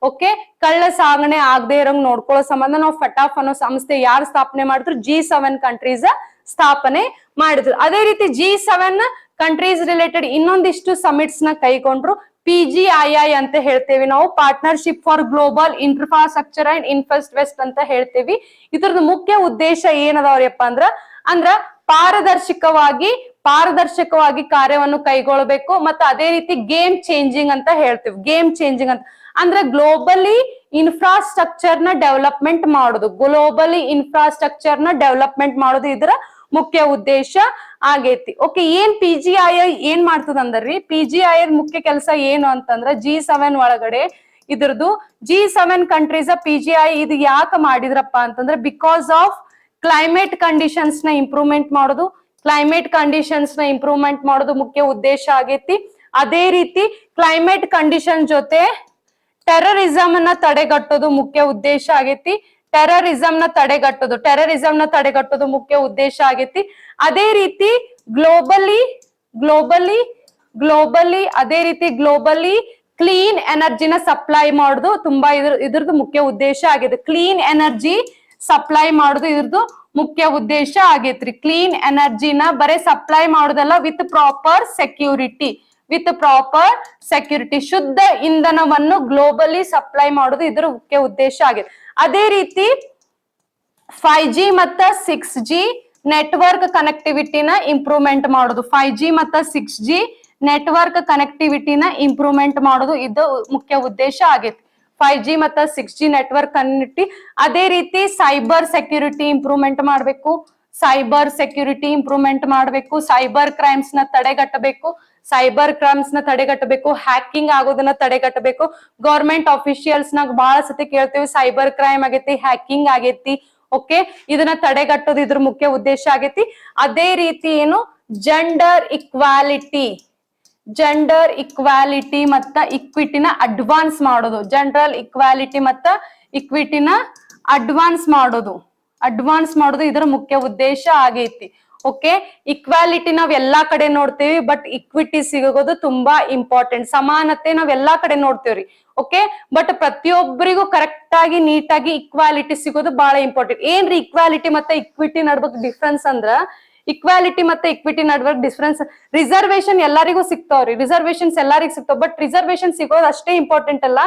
ಓಕೆ, ಕಳ್ಳ ಸಾಗಣೆ ಆಗದೆ ಇರೋಂಗ್ ನೋಡ್ಕೊಳ್ಳೋ ಸಂಬಂಧ ನಾವು ಫೆಟಾಫ್ ಅನ್ನೋ ಸಂಸ್ಥೆ ಯಾರು ಸ್ಥಾಪನೆ ಮಾಡಿದ್ರು? G7 ಕಂಟ್ರೀಸ್ ಸ್ಥಾಪನೆ ಮಾಡಿದ್ರು. ಅದೇ ರೀತಿ G7 ಕಂಟ್ರೀಸ್ ರಿಲೇಟೆಡ್ ಇನ್ನೊಂದಿಷ್ಟು ಸಮಿಟ್ಸ್ ನ ಕೈಗೊಂಡ್ರು. PGII ಅಂತ ಹೇಳ್ತೇವೆ ನಾವು, partnership for global infrastructure and invest ಅಂತ ಹೇಳ್ತೇವಿ. ಇದ್ರದ್ದು ಮುಖ್ಯ ಉದ್ದೇಶ ಏನದವ್ರಪ್ಪ ಅಂದ್ರ ಪಾರದರ್ಶಕವಾಗಿ ಕಾರ್ಯವನ್ನು ಕೈಗೊಳ್ಳಬೇಕು. ಮತ್ತು ಅದೇ ರೀತಿ ಗೇಮ್ ಚೇಂಜಿಂಗ್ ಅಂತ ಹೇಳ್ತೀವಿ. ಗೇಮ್ ಚೇಂಜಿಂಗ್ ಅಂತ ಅಂದ್ರೆ ಗ್ಲೋಬಲಿ ಇನ್ಫ್ರಾಸ್ಟ್ರಕ್ಚರ್ ನ ಡೆವಲಪ್ಮೆಂಟ್ ಮಾಡೋದು ಇದರ ಮುಖ್ಯ ಉದ್ದೇಶ ಆಗೈತಿ. ಓಕೆ, ಏನ್ PGII ಏನ್ ಮಾಡ್ತದ ಅಂದ್ರಿ? PGII ಮುಖ್ಯ ಕೆಲಸ ಏನು ಅಂತಂದ್ರ G7 ಒಳಗಡೆ ಇದ್ರದ್ದು G7 ಕಂಟ್ರೀಸ್ PGII ಇದು ಯಾಕೆ ಮಾಡಿದ್ರಪ್ಪ ಅಂತಂದ್ರೆ ಬಿಕಾಸ್ ಆಫ್ ಕ್ಲೈಮೇಟ್ ಕಂಡೀಷನ್ಸ್ ನ ಇಂಪ್ರೂವ್ಮೆಂಟ್ ಮಾಡೋದು ಮುಖ್ಯ ಉದ್ದೇಶ ಆಗೈತಿ. ಅದೇ ರೀತಿ ಕ್ಲೈಮೇಟ್ ಕಂಡೀಷನ್ ಜೊತೆ ಟೆರರಿಸಂ ನ ತಡೆಗಟ್ಟೋದು ಮುಖ್ಯ ಉದ್ದೇಶ ಆಗೈತಿ. ಟೆರರಿಸಂ ನ ತಡೆಗಟ್ಟೋದು ಮುಖ್ಯ ಉದ್ದೇಶ ಆಗೈತಿ. ಅದೇ ರೀತಿ ಗ್ಲೋಬಲಿ ಕ್ಲೀನ್ ಎನರ್ಜಿನ ಸಪ್ಲೈ ಮಾಡೋದು ತುಂಬಾ ಇದ್ರದ್ದು ಮುಖ್ಯ ಉದ್ದೇಶ ಆಗಿದೆ. ಕ್ಲೀನ್ ಎನರ್ಜಿ ಸಪ್ಲೈ ಮಾಡೋದು ಇದ್ರದ್ದು ಮುಖ್ಯ ಉದ್ದೇಶ ಆಗೈತ್ರಿ. ಕ್ಲೀನ್ ಎನರ್ಜಿನ ಬರೇ ಸಪ್ಲೈ ಮಾಡೋದಲ್ಲ, ವಿತ್ ಪ್ರಾಪರ್ ಸೆಕ್ಯೂರಿಟಿ ಶುದ್ಧ ಇಂಧನವನ್ನು ಗ್ಲೋಬಲಿ ಸಪ್ಲೈ ಮಾಡೋದು ಇದರ ಮುಖ್ಯ ಉದ್ದೇಶ ಆಗಿದೆ. ಅದೇ ರೀತಿ 5G ಮತ್ತು 6G ನೆಟ್ವರ್ಕ್ ಕನೆಕ್ಟಿವಿಟಿನ ಇಂಪ್ರೂವ್ಮೆಂಟ್ ಮಾಡೋದು. 5G ಮತ್ತು 6G ನೆಟ್ವರ್ಕ್ ಕನೆಕ್ಟಿವಿಟಿನ ಇಂಪ್ರೂವ್ಮೆಂಟ್ ಮಾಡೋದು ಇದು ಮುಖ್ಯ ಉದ್ದೇಶ ಆಗೈತಿ. 5G ಮತ್ತು 6G ನೆಟ್ವರ್ಕ್ ಕನೆಕ್ಟಿವಿಟಿ. ಅದೇ ರೀತಿ ಸೈಬರ್ ಸೆಕ್ಯೂರಿಟಿ ಇಂಪ್ರೂವ್ಮೆಂಟ್ ಮಾಡಬೇಕು. ಸೈಬರ್ ಕ್ರೈಮ್ಸ್ ನ ತಡೆಗಟ್ಟಬೇಕು. ಹ್ಯಾಕಿಂಗ್ ಆಗೋದನ್ನ ತಡೆಗಟ್ಟಬೇಕು. ಗವರ್ಮೆಂಟ್ ಅಫಿಷಿಯಲ್ಸ್ ನಾಗ ಬಹಳ ಸತಿ ಕೇಳ್ತೇವೆ, ಸೈಬರ್ ಕ್ರೈಮ್ ಆಗೈತಿ, ಹ್ಯಾಕಿಂಗ್ ಆಗೈತಿ. ಓಕೆ, ಇದನ್ನ ತಡೆಗಟ್ಟೋದು ಇದ್ರ ಮುಖ್ಯ ಉದ್ದೇಶ ಆಗೈತಿ. ಅದೇ ರೀತಿ ಏನು ಜೆಂಡರ್ ಇಕ್ವಾಲಿಟಿ ಮತ್ತ ಇಕ್ವಿಟಿನ ಅಡ್ವಾನ್ಸ್ ಮಾಡೋದು. ಅಡ್ವಾನ್ಸ್ ಮಾಡೋದು ಇದರ ಮುಖ್ಯ ಉದ್ದೇಶ ಆಗೈತಿ. ಓಕೆ, ಇಕ್ವಾಲಿಟಿ ನಾವ್ ಎಲ್ಲಾ ಕಡೆ ನೋಡ್ತೇವಿ, ಬಟ್ ಇಕ್ವಿಟಿ ಸಿಗೋದು ತುಂಬಾ ಇಂಪಾರ್ಟೆಂಟ್. ಸಮಾನತೆ ನಾವ್ ಎಲ್ಲಾ ಕಡೆ ನೋಡ್ತೇವ್ರಿ. ಓಕೆ, ಬಟ್ ಪ್ರತಿಯೊಬ್ಬರಿಗೂ ಕರೆಕ್ಟ್ ಆಗಿ ನೀಟಾಗಿ ಇಕ್ವಾಲಿಟಿ ಸಿಗೋದು ಬಹಳ ಇಂಪಾರ್ಟೆಂಟ್. ಏನ್ರಿ ಇಕ್ವಾಲಿಟಿ ಮತ್ತೆ ಇಕ್ವಿಟಿ ನಡ್ಬೇಕು ಡಿಫ್ರೆನ್ಸ್ ಅಂದ್ರ, ರಿಸರ್ವೇಶನ್ ಎಲ್ಲರಿಗೂ ಸಿಗ್ತಾವ್ರಿ. ಬಟ್ ರಿಸರ್ವೇಶನ್ ಸಿಗೋದು ಅಷ್ಟೇ ಇಂಪಾರ್ಟೆಂಟ್ ಅಲ್ಲ.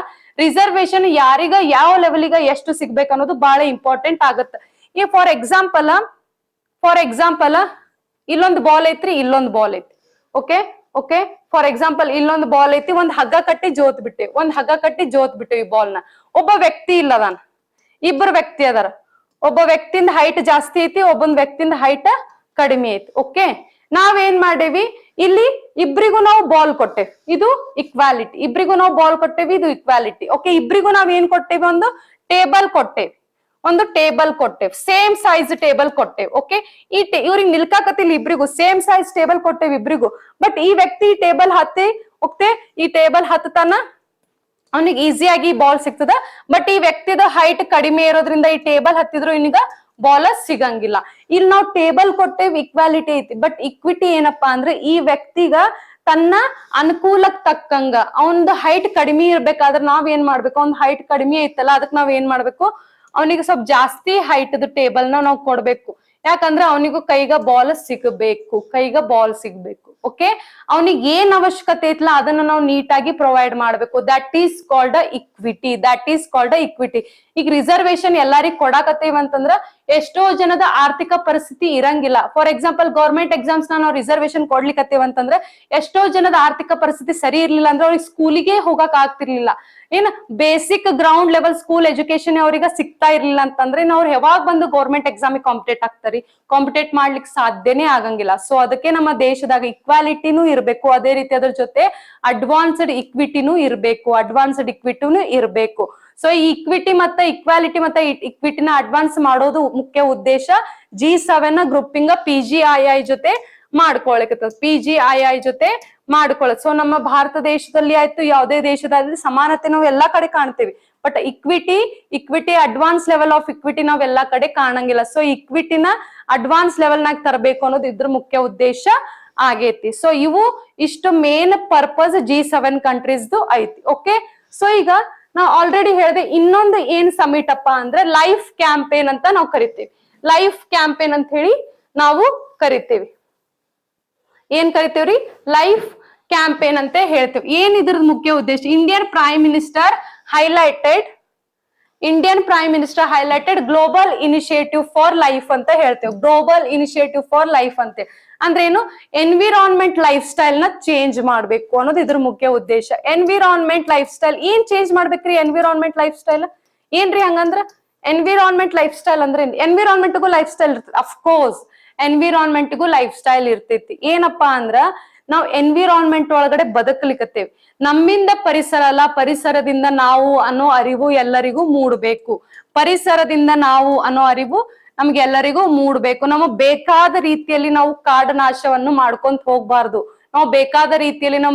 ರಿಸರ್ವೇಶನ್ ಯಾರಿಗ ಯಾವ ಲೆವೆಲ್ಗ ಎಷ್ಟು ಸಿಗ್ಬೇಕು ಅನ್ನೋದು ಬಹಳ ಇಂಪಾರ್ಟೆಂಟ್ ಆಗುತ್ತೆ. ಈ ಫಾರ್ ಎಕ್ಸಾಂಪಲ್ ಇಲ್ಲೊಂದು ಬಾಲ್ ಐತ್ರಿ, ಇಲ್ಲೊಂದು ಬಾಲ್ ಐತಿ. ಓಕೆ, ಫಾರ್ ಎಕ್ಸಾಂಪಲ್ ಇಲ್ಲೊಂದು ಬಾಲ್ ಐತಿ, ಒಂದ್ ಹಗ್ಗ ಕಟ್ಟಿ ಜೋತ್ ಬಿಟ್ಟೆ ಈ ಬಾಲ್ ನ. ಒಬ್ಬ ವ್ಯಕ್ತಿ ಇಲ್ಲದಾನ, ಇಬ್ಬರು ವ್ಯಕ್ತಿ ಅದಾರ. ಒಬ್ಬ ವ್ಯಕ್ತಿಯಿಂದ ಹೈಟ್ ಜಾಸ್ತಿ ಐತಿ, ಒಬ್ಬೊಂದ್ ವ್ಯಕ್ತಿಯಿಂದ ಹೈಟ್ ಕಡಿಮೆ ಐತಿ. ಓಕೆ, ನಾವೇನ್ ಮಾಡೇವಿ ಇಲ್ಲಿ? ಇಬ್ರಿಗೂ ನಾವು ಬಾಲ್ ಕೊಟ್ಟೇವಿ, ಇದು ಇಕ್ವಾಲಿಟಿ. ಇದು ಇಕ್ವಾಲಿಟಿ. ಓಕೆ, ಇಬ್ರಿಗೂ ನಾವ್ ಏನ್ ಕೊಟ್ಟೇವಿ? ಒಂದು ಟೇಬಲ್ ಕೊಟ್ಟೇವಿ. ಒಂದು ಟೇಬಲ್ ಕೊಟ್ಟೇವ್, ಸೇಮ್ ಸೈಜ್ ಟೇಬಲ್ ಕೊಟ್ಟೇವ್. ಓಕೆ, ಇವ್ರಿಗೆ ನಿಲ್ಕಾಕತಿಲ್ ಇಬ್ರಿಗೂ ಸೇಮ್ ಸೈಜ್ ಟೇಬಲ್ ಕೊಟ್ಟೇವ್ ಇಬ್ರಿಗೂ. ಬಟ್ ಈ ವ್ಯಕ್ತಿ ಟೇಬಲ್ ಹತ್ತಿ ಹೋಗ್ತೆ, ಈ ಟೇಬಲ್ ಹತ್ತತಾನ ಅವನಿಗೆ ಈಸಿಯಾಗಿ ಬಾಲ್ ಸಿಗ್ತದ. ಬಟ್ ಈ ವ್ಯಕ್ತಿದ ಹೈಟ್ ಕಡಿಮೆ ಇರೋದ್ರಿಂದ ಈ ಟೇಬಲ್ ಹತ್ತಿದ್ರು ಇವನಿಗ ಬಾಲ್ ಸಿಗಂಗಿಲ್ಲ. ಇಲ್ಲಿ ನಾವು ಟೇಬಲ್ ಕೊಟ್ಟೇವ್, ಇಕ್ವಾಲಿಟಿ ಐತಿ. ಬಟ್ ಇಕ್ವಿಟಿ ಏನಪ್ಪಾ ಅಂದ್ರೆ ಈ ವ್ಯಕ್ತಿಗ ತನ್ನ ಅನುಕೂಲಕ್ ತಕ್ಕಂಗ ಅವನದು ಹೈಟ್ ಕಡಿಮೆ ಇರ್ಬೇಕಾದ್ರೆ ನಾವ್ ಏನ್ ಮಾಡ್ಬೇಕು, ಅವ್ನ ಹೈಟ್ ಕಡಿಮೆ ಐತಲ್ಲ ಅದಕ್ ನಾವ್ ಏನ್ ಮಾಡ್ಬೇಕು, ಅವನಿಗೆ ಸ್ವಲ್ಪ ಜಾಸ್ತಿ ಹೈಟ್ ಟೇಬಲ್ ನಾವು ಕೊಡ್ಬೇಕು. ಯಾಕಂದ್ರೆ ಅವನಿಗೂ ಕೈಗ ಬಾಲ್ ಸಿಗಬೇಕು, ಕೈಗ ಬಾಲ್ ಸಿಗ್ಬೇಕು. ಓಕೆ, ಅವನಿಗೆ ಏನ್ ಅವಶ್ಯಕತೆ ಐತಲ್ಲ ಅದನ್ನ ನಾವು ನೀಟಾಗಿ ಪ್ರೊವೈಡ್ ಮಾಡ್ಬೇಕು. That is called equity, that is called equity. ಈಗ ರಿಸರ್ವೇಶನ್ ಎಲ್ಲಾರಿಗ್ ಕೊಡಾಕತ್ತೇವ ಅಂತಂದ್ರ ಎಷ್ಟೋ ಜನದ ಆರ್ಥಿಕ ಪರಿಸ್ಥಿತಿ ಇರಂಗಿಲ್ಲ. ಫಾರ್ ಎಕ್ಸಾಂಪಲ್ ಗೌರ್ಮೆಂಟ್ ಎಕ್ಸಾಮ್ಸ್ ನಾವು ರಿಸರ್ವೇಶನ್ ಕೊಡ್ಲಿಕ್ಕತ್ತೇವ ಅಂತಂದ್ರೆ ಎಷ್ಟೋ ಜನದ ಆರ್ಥಿಕ ಪರಿಸ್ಥಿತಿ ಸರಿ ಇರ್ಲಿಲ್ಲ ಅಂದ್ರೆ ಅವ್ರಿಗೆ ಸ್ಕೂಲಿಗೆ ಹೋಗಕ್ ಆಗ್ತಿರ್ಲಿಲ್ಲ. ಏನ್ basic ground level school education ಅವ್ರಿಗೆ ಸಿಗ್ತಾ ಇರ್ಲಿಲ್ಲ ಅಂತಂದ್ರೆ ಅವ್ರು ಯಾವಾಗ ಬಂದು ಗೌರ್ಮೆಂಟ್ ಎಕ್ಸಾಮಿಗೆ ಕಾಂಪಿಟೇಟ್ ಆಗ್ತಾರಿ? ಕಾಂಪಿಟೇಟ್ ಮಾಡ್ಲಿಕ್ಕೆ ಸಾಧ್ಯನೇ ಆಗಂಗಿಲ್ಲ. ಸೊ ಅದಕ್ಕೆ ನಮ್ಮ ದೇಶದಾಗ ಇಕ್ವಾಲಿಟಿನೂ ಇರ್ಬೇಕು, ಅದೇ ರೀತಿ ಅದ್ರ ಜೊತೆ ಅಡ್ವಾನ್ಸ್ಡ್ ಇಕ್ವಿಟಿನೂ ಇರ್ಬೇಕು, ಅಡ್ವಾನ್ಸ್ಡ್ ಇಕ್ವಿಟಿನೂ ಇರ್ಬೇಕು. ಸೊ ಈ ಇಕ್ವಿಟಿ ಮತ್ತೆ ಇಕ್ವಾಲಿಟಿ ಮತ್ತೆ ಇಕ್ವಿಟಿನ ಅಡ್ವಾನ್ಸ್ ಮಾಡೋದು ಮುಖ್ಯ ಉದ್ದೇಶ G7 ಗ್ರೂಪಿಂಗ್ PGII ಜೊತೆ ಮಾಡ್ಕೊಳಕತ್ತದ, PGII ಜೊತೆ ಮಾಡ್ಕೊಳ್ಳೋದು. ಸೊ ನಮ್ಮ ಭಾರತ ದೇಶದಲ್ಲಿ ಆಯ್ತು, ಯಾವುದೇ ದೇಶದಲ್ಲಿ ಸಮಾನತೆ ನಾವು ಎಲ್ಲಾ ಕಡೆ ಕಾಣ್ತೇವಿ. But equity advance level of equity ನಾವ್ ಎಲ್ಲಾ ಕಡೆ ಕಾಣಂಗಿಲ್ಲ. ಸೊ ಇಕ್ವಿಟಿನ ಅಡ್ವಾನ್ಸ್ ಲೆವೆಲ್ ನಾಗ ತರಬೇಕು ಅನ್ನೋದು ಇದ್ರ ಮುಖ್ಯ ಉದ್ದೇಶ ಆಗೇತಿ. ಸೊ ಇವು ಇಷ್ಟು ಮೇನ್ ಪರ್ಪಸ್ G7 ಕಂಟ್ರೀಸ್ದು ಐತಿ. ಓಕೆ, ಸೊ ಈಗ ನಾವು ಆಲ್ರೆಡಿ ಹೇಳಿದೆ ಇನ್ನೊಂದು ಏನ್ ಸಮಿಟ್ ಅಪ್ಪ ಅಂದ್ರೆ ಲೈಫ್ ಕ್ಯಾಂಪೇನ್ ಅಂತ ನಾವು ಕರಿತೇವಿ. ಲೈಫ್ ಕ್ಯಾಂಪೇನ್ ಅಂತ ಹೇಳಿ ನಾವು ಕರಿತೇವಿ. ಏನ್ ಕರಿತೇವ್ರಿ? ಲೈಫ್ ಕ್ಯಾಂಪೇನ್ ಅಂತ ಹೇಳ್ತೇವೆ. ಏನ್ ಇದ್ರದ್ ಮುಖ್ಯ ಉದ್ದೇಶ? Indian prime minister highlighted global initiative for life ಅಂತ ಹೇಳ್ತೇವೆ. ಗ್ಲೋಬಲ್ ಇನಿಷಿಯೇಟಿವ್ ಫಾರ್ ಲೈಫ್ ಅಂತ ಅಂದ್ರೆ ಏನು? ಎನ್ವಿರಾನ್ಮೆಂಟ್ ಲೈಫ್ ಸ್ಟೈಲ್ ನ ಚೇಂಜ್ ಮಾಡ್ಬೇಕು ಅನ್ನೋದು ಇದ್ರ ಮುಖ್ಯ ಉದ್ದೇಶ. ಎನ್ವಿರಾನ್ಮೆಂಟ್ ಲೈಫ್ ಸ್ಟೈಲ್ ಏನ್ ಚೇಂಜ್ ಮಾಡ್ಬೇಕ್ರಿ? ಎನ್ವಿರಾನ್ಮೆಂಟ್ ಲೈಫ್ ಸ್ಟೈಲ್ ಏನ್ರಿ? ಹಂಗಂದ್ರ ಎನ್ವಿರಾನ್ಮೆಂಟ್ ಲೈಫ್ ಸ್ಟೈಲ್ ಅಂದ್ರೆ ಎನ್ವಿರಾನ್ಮೆಂಟ್ಗೂ ಲೈಫ್ ಸ್ಟೈಲ್ ಇರ್ತದೆ. ಅಫ್ಕೋರ್ಸ್ ಎನ್ವಿರಾನ್ಮೆಂಟ್ಗೂ ಲೈಫ್ ಸ್ಟೈಲ್ ಇರ್ತೈತಿ. ಏನಪ್ಪಾ ಅಂದ್ರ ನಾವ್ ಎನ್ವಿರಾನ್ಮೆಂಟ್ ಒಳಗಡೆ ಬದುಕಲಿಕತ್ತೇವಿ. ನಮ್ಮಿಂದ ಪರಿಸರ ಅಲ್ಲ, ಪರಿಸರದಿಂದ ನಾವು ಅನ್ನೋ ಅರಿವು ಎಲ್ಲರಿಗೂ ಮೂಡಬೇಕು. ಪರಿಸರದಿಂದ ನಾವು ಅನ್ನೋ ಅರಿವು ನಮ್ಗೆಲ್ಲರಿಗೂ ಮೂಡ್ಬೇಕು. ನಮಗ್ ಬೇಕಾದ ರೀತಿಯಲ್ಲಿ ನಾವು ಕಾಡು ನಾಶವನ್ನು ಮಾಡ್ಕೊಂತ ಹೋಗ್ಬಾರ್ದು. ನಾವು ಬೇಕಾದ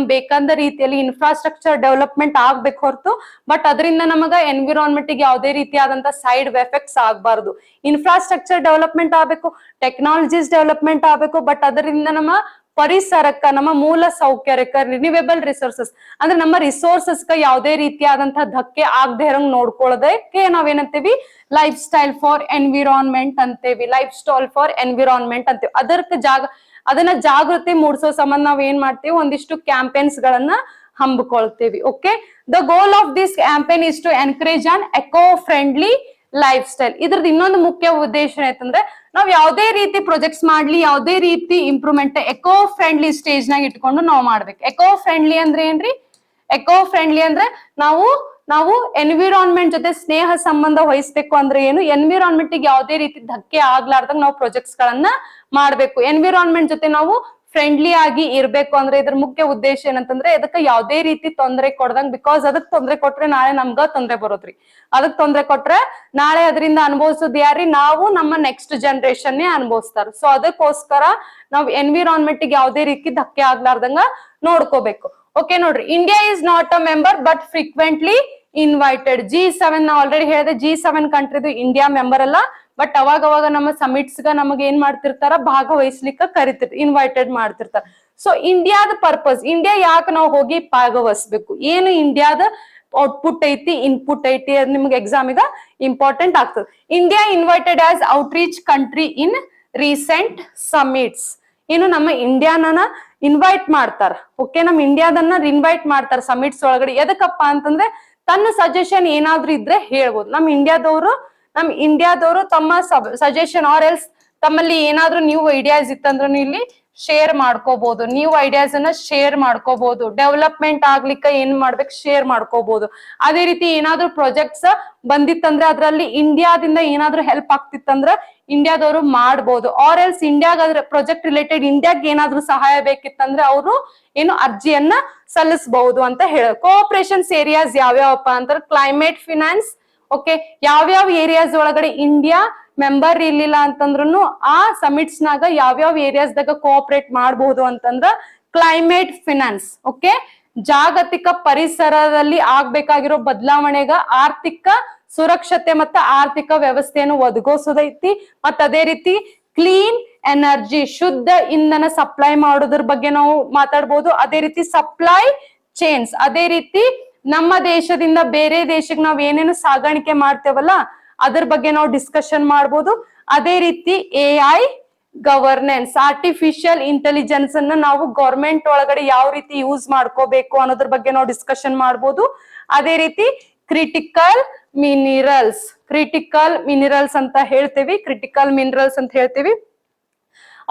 ರೀತಿಯಲ್ಲಿ ಇನ್ಫ್ರಾಸ್ಟ್ರಕ್ಚರ್ ಡೆವಲಪ್ಮೆಂಟ್ ಆಗ್ಬೇಕು ಹೊರತು ಬಟ್ ಅದರಿಂದ ನಮಗ ಎನ್ವಿರಾನ್ಮೆಂಟ್ ಗೆ ಯಾವುದೇ ರೀತಿಯಾದಂತ ಸೈಡ್ ಎಫೆಕ್ಟ್ಸ್ ಆಗ್ಬಾರ್ದು. ಇನ್ಫ್ರಾಸ್ಟ್ರಕ್ಚರ್ ಡೆವಲಪ್ಮೆಂಟ್ ಆಗ್ಬೇಕು, ಟೆಕ್ನಾಲಜೀಸ್ ಡೆವಲಪ್ಮೆಂಟ್ ಆಗ್ಬೇಕು, ಬಟ್ ಅದರಿಂದ ನಮ್ಮ ಪರಿಸರಕ್ಕ, ನಮ್ಮ ಮೂಲ ಸೌಕರ್ಯಕ್ಕ, ರಿನ್ಯೂವೇಬಲ್ ರಿಸೋರ್ಸಸ್ ಅಂದ್ರೆ ನಮ್ಮ ರಿಸೋರ್ಸಸ್ಗ ಯಾವುದೇ ರೀತಿಯಾದಂತಹ ಧಕ್ಕೆ ಆಗದೆ ಇರಂಗ್ ನೋಡ್ಕೊಳ್ಳೋದಕ್ಕೆ ನಾವೇನಂತೀವಿ? ಲೈಫ್ ಸ್ಟೈಲ್ ಫಾರ್ ಎನ್ವಿರಾನ್ಮೆಂಟ್ ಅಂತೇವಿ. ಲೈಫ್ ಸ್ಟೈಲ್ ಫಾರ್ ಎನ್ವಿರಾನ್ಮೆಂಟ್ ಅಂತೇವಿ. ಅದನ್ನ ಜಾಗೃತಿ ಮೂಡಿಸೋ ಸಂಬಂಧ ನಾವ್ ಏನ್ ಮಾಡ್ತೀವಿ? ಒಂದಿಷ್ಟು ಕ್ಯಾಂಪೇನ್ಸ್ ಗಳನ್ನ ಹಮ್ಮಿಕೊಳ್ತೇವಿ. Okay, the goal of this campaign is to encourage an eco friendly lifestyle. ಇದ್ರದ್ದು ಇನ್ನೊಂದು ಮುಖ್ಯ ಉದ್ದೇಶ ಏನಂತಂದ್ರೆ ನಾವ್ ಯಾವ್ದೇ ರೀತಿ ಪ್ರೊಜೆಕ್ಟ್ಸ್ ಮಾಡ್ಲಿ, ಯಾವ್ದೇ ರೀತಿ ಇಂಪ್ರೂವ್ಮೆಂಟ್ ಎಕೋ ಫ್ರೆಂಡ್ಲಿ ಸ್ಟೇಜ್ ನಾಗ ಇಟ್ಕೊಂಡು ನಾವ್ ಮಾಡ್ಬೇಕು. ಎಕೋ ಫ್ರೆಂಡ್ಲಿ ಅಂದ್ರೆ ಏನ್ರಿ? ಎಕೋ ಫ್ರೆಂಡ್ಲಿ ಅಂದ್ರೆ ನಾವು ಎನ್ವಿರಾನ್ಮೆಂಟ್ ಜೊತೆ ಸ್ನೇಹ ಸಂಬಂಧ ವಹಿಸ್ಬೇಕು ಅಂದ್ರೆ ಏನು? ಎನ್ವಿರಾನ್ಮೆಂಟ್ ಗೆ ಯಾವುದೇ ರೀತಿ ಧಕ್ಕೆ ಆಗ್ಲಾರ್ದಂಗ ನಾವು ಪ್ರೊಜೆಕ್ಟ್ಸ್ ಗಳನ್ನ ಮಾಡ್ಬೇಕು. ಎನ್ವಿರಾನ್ಮೆಂಟ್ ಜೊತೆ ನಾವು ಫ್ರೆಂಡ್ಲಿ ಆಗಿ ಇರ್ಬೇಕು ಅಂದ್ರೆ ಇದ್ರ ಮುಖ್ಯ ಉದ್ದೇಶ ಏನಂತಂದ್ರೆ ಇದಕ್ಕೆ ಯಾವುದೇ ರೀತಿ ತೊಂದರೆ ಕೊಡ್ದಂಗ್. ಬಿಕಾಸ್ ಅದಕ್ ತೊಂದರೆ ಕೊಟ್ರೆ ನಾಳೆ ನಮ್ಗ ತೊಂದರೆ ಬರೋದ್ರಿ. ಅದಕ್ ತೊಂದರೆ ಕೊಟ್ರೆ ನಾಳೆ ಅದರಿಂದ ಅನುಭವಿಸೋದು ಯಾರಿ? ನಾವು, ನಮ್ಮ ನೆಕ್ಸ್ಟ್ ಜನರೇಷನ್ ಅನುಭವಿಸ್ತಾರ. ಸೊ ಅದಕ್ಕೋಸ್ಕರ ನಾವ್ ಎನ್ವಿರಾನ್ಮೆಂಟ್ ಗೆ ಯಾವುದೇ ರೀತಿ ಧಕ್ಕೆ ಆಗ್ಲಾರ್ದಂಗ ನೋಡ್ಕೋಬೇಕು. ಓಕೆ, ನೋಡ್ರಿ, India is not a member but frequently invited. G7 ನಾ ಆಲ್ರೆಡಿ ಹೇಳಿದೆ, G7 ಕಂಟ್ರಿದು ಇಂಡಿಯಾ ಮೆಂಬರ್ ಅಲ್ಲ. ಬಟ್ ಅವಾಗ ನಮ್ಮ ಸಮಿಟ್ಸ್ ಗ ನಮಗ್ ಏನ್ ಮಾಡ್ತಿರ್ತಾರ? ಭಾಗವಹಿಸ್ಲಿಕ್ಕ ಇನ್ವೈಟೆಡ್ ಮಾಡ್ತಿರ್ತಾರ. ಸೊ ಇಂಡಿಯಾದ ಪರ್ಪಸ್, ಇಂಡಿಯಾ ಯಾಕೆ ನಾವು ಹೋಗಿ ಭಾಗವಹಿಸ್ಬೇಕು? ಏನು ಇಂಡಿಯಾದ ಔಟ್ಪುಟ್ ಐತಿ, ಇನ್ಪುಟ್ ಐತಿ, ಅದು ನಿಮ್ಗೆ ಎಕ್ಸಾಮಿಗ ಇಂಪಾರ್ಟೆಂಟ್ ಆಗ್ತದೆ. India invited as outreach country in recent summits. ಏನು ನಮ್ಮ ಇಂಡಿಯಾನ ಇನ್ವೈಟ್ ಮಾಡ್ತಾರ. ಓಕೆ, ನಮ್ ಇಂಡಿಯಾದನ್ನ ಇನ್ವೈಟ್ ಮಾಡ್ತಾರ ಸಮಿಟ್ಸ್ ಒಳಗಡೆ. ಎದಕ್ಕಪ್ಪ ಅಂತಂದ್ರೆ ತನ್ನ ಸಜೆಷನ್ ಏನಾದ್ರೂ ಇದ್ರೆ ಹೇಳ್ಬೋದು. ನಮ್ ಇಂಡಿಯಾದವರು ತಮ್ಮ ಸಜೆಷನ್ ಆರ್ ಎಲ್ಸ್ ತಮ್ಮಲ್ಲಿ ಏನಾದ್ರೂ ನ್ಯೂ ಐಡಿಯಾಸ್ ಇತ್ತಂದ್ರೂ ಇಲ್ಲಿ ಶೇರ್ ಮಾಡ್ಕೋಬಹುದು. ನ್ಯೂ ಐಡಿಯಾಸ್ ಅನ್ನ ಶೇರ್ ಮಾಡ್ಕೋಬಹುದು. ಡೆವಲಪ್ಮೆಂಟ್ ಆಗ್ಲಿಕ್ಕೆ ಏನ್ ಮಾಡ್ಬೇಕು? ಶೇರ್ ಮಾಡ್ಕೋಬಹುದು. ಅದೇ ರೀತಿ ಏನಾದ್ರೂ ಪ್ರಾಜೆಕ್ಟ್ಸ್ ಬಂದಿತ್ತಂದ್ರೆ ಅದ್ರಲ್ಲಿ ಇಂಡಿಯಾದಿಂದ ಏನಾದ್ರೂ ಹೆಲ್ಪ್ ಆಗ್ತಿತ್ತಂದ್ರ ಇಂಡಿಯಾದವರು ಮಾಡ್ಬೋದು. ಆರ್ ಎಲ್ಸ್ ಇಂಡಿಯಾಗ ಅದ್ರ ಪ್ರಾಜೆಕ್ಟ್ ರಿಲೇಟೆಡ್ ಇಂಡಿಯಾಗ ಏನಾದ್ರೂ ಸಹಾಯ ಬೇಕಿತ್ತಂದ್ರೆ ಅವರು ಏನು ಅರ್ಜಿಯನ್ನ ಸಲ್ಲಿಸಬಹುದು ಅಂತ ಹೇಳ. ಕೋಆಪರೇಷನ್ಸ್ ಏರಿಯಾಸ್ ಯಾವ್ಯಾವಪ್ಪ ಅಂದ್ರೆ ಕ್ಲೈಮೇಟ್ ಫಿನಾನ್ಸ್, ಓಕೆ, ಯಾವ್ಯಾವ ಏರಿಯಾಸ್ ಒಳಗಡೆ ಇಂಡಿಯಾ ಮೆಂಬರ್ ಇರ್ಲಿಲ್ಲ ಅಂತಂದ್ರು ಆ ಸಮಿಟ್ಸ್ ನಾಗ ಯಾವ್ಯಾವ ಏರಿಯಾಸ್ದಾಗ ಕೋಆಪರೇಟ್ ಮಾಡಬಹುದು ಅಂತಂದ್ರ ಕ್ಲೈಮೇಟ್ ಫಿನಾನ್ಸ್. ಓಕೆ, ಜಾಗತಿಕ ಪರಿಸರದಲ್ಲಿ ಆಗ್ಬೇಕಾಗಿರೋ ಬದಲಾವಣೆಗ ಆರ್ಥಿಕ ಸುರಕ್ಷತೆ ಮತ್ತು ಆರ್ಥಿಕ ವ್ಯವಸ್ಥೆಯನ್ನು ಒದಗಿಸೋದೈತಿ. ಮತ್ತ ಅದೇ ರೀತಿ ಕ್ಲೀನ್ ಎನರ್ಜಿ, ಶುದ್ಧ ಇಂಧನ ಸಪ್ಲೈ ಮಾಡೋದ್ರ ಬಗ್ಗೆ ನಾವು ಮಾತಾಡ್ಬೋದು. ಅದೇ ರೀತಿ ಸಪ್ಲೈ ಚೈನ್ಸ್, ಅದೇ ರೀತಿ ನಮ್ಮ ದೇಶದಿಂದ ಬೇರೆ ದೇಶಕ್ಕೆ ನಾವ್ ಏನೇನು ಸಾಗಾಣಿಕೆ ಮಾಡ್ತೇವಲ್ಲ ಅದ್ರ ಬಗ್ಗೆ ನಾವು ಡಿಸ್ಕಷನ್ ಮಾಡ್ಬೋದು. ಅದೇ ರೀತಿ AI ಗವರ್ನೆನ್ಸ್, ಆರ್ಟಿಫಿಷಿಯಲ್ ಇಂಟೆಲಿಜೆನ್ಸ್ ಅನ್ನ ನಾವು ಗವರ್ಮೆಂಟ್ ಒಳಗಡೆ ಯಾವ ರೀತಿ ಯೂಸ್ ಮಾಡ್ಕೋಬೇಕು ಅನ್ನೋದ್ರ ಬಗ್ಗೆ ನಾವು ಡಿಸ್ಕಷನ್ ಮಾಡ್ಬೋದು. ಅದೇ ರೀತಿ ಕ್ರಿಟಿಕಲ್ ಮಿನಿರಲ್ಸ್ ಅಂತ ಹೇಳ್ತೀವಿ, ಕ್ರಿಟಿಕಲ್ ಮಿನರಲ್ಸ್ ಅಂತ ಹೇಳ್ತೀವಿ.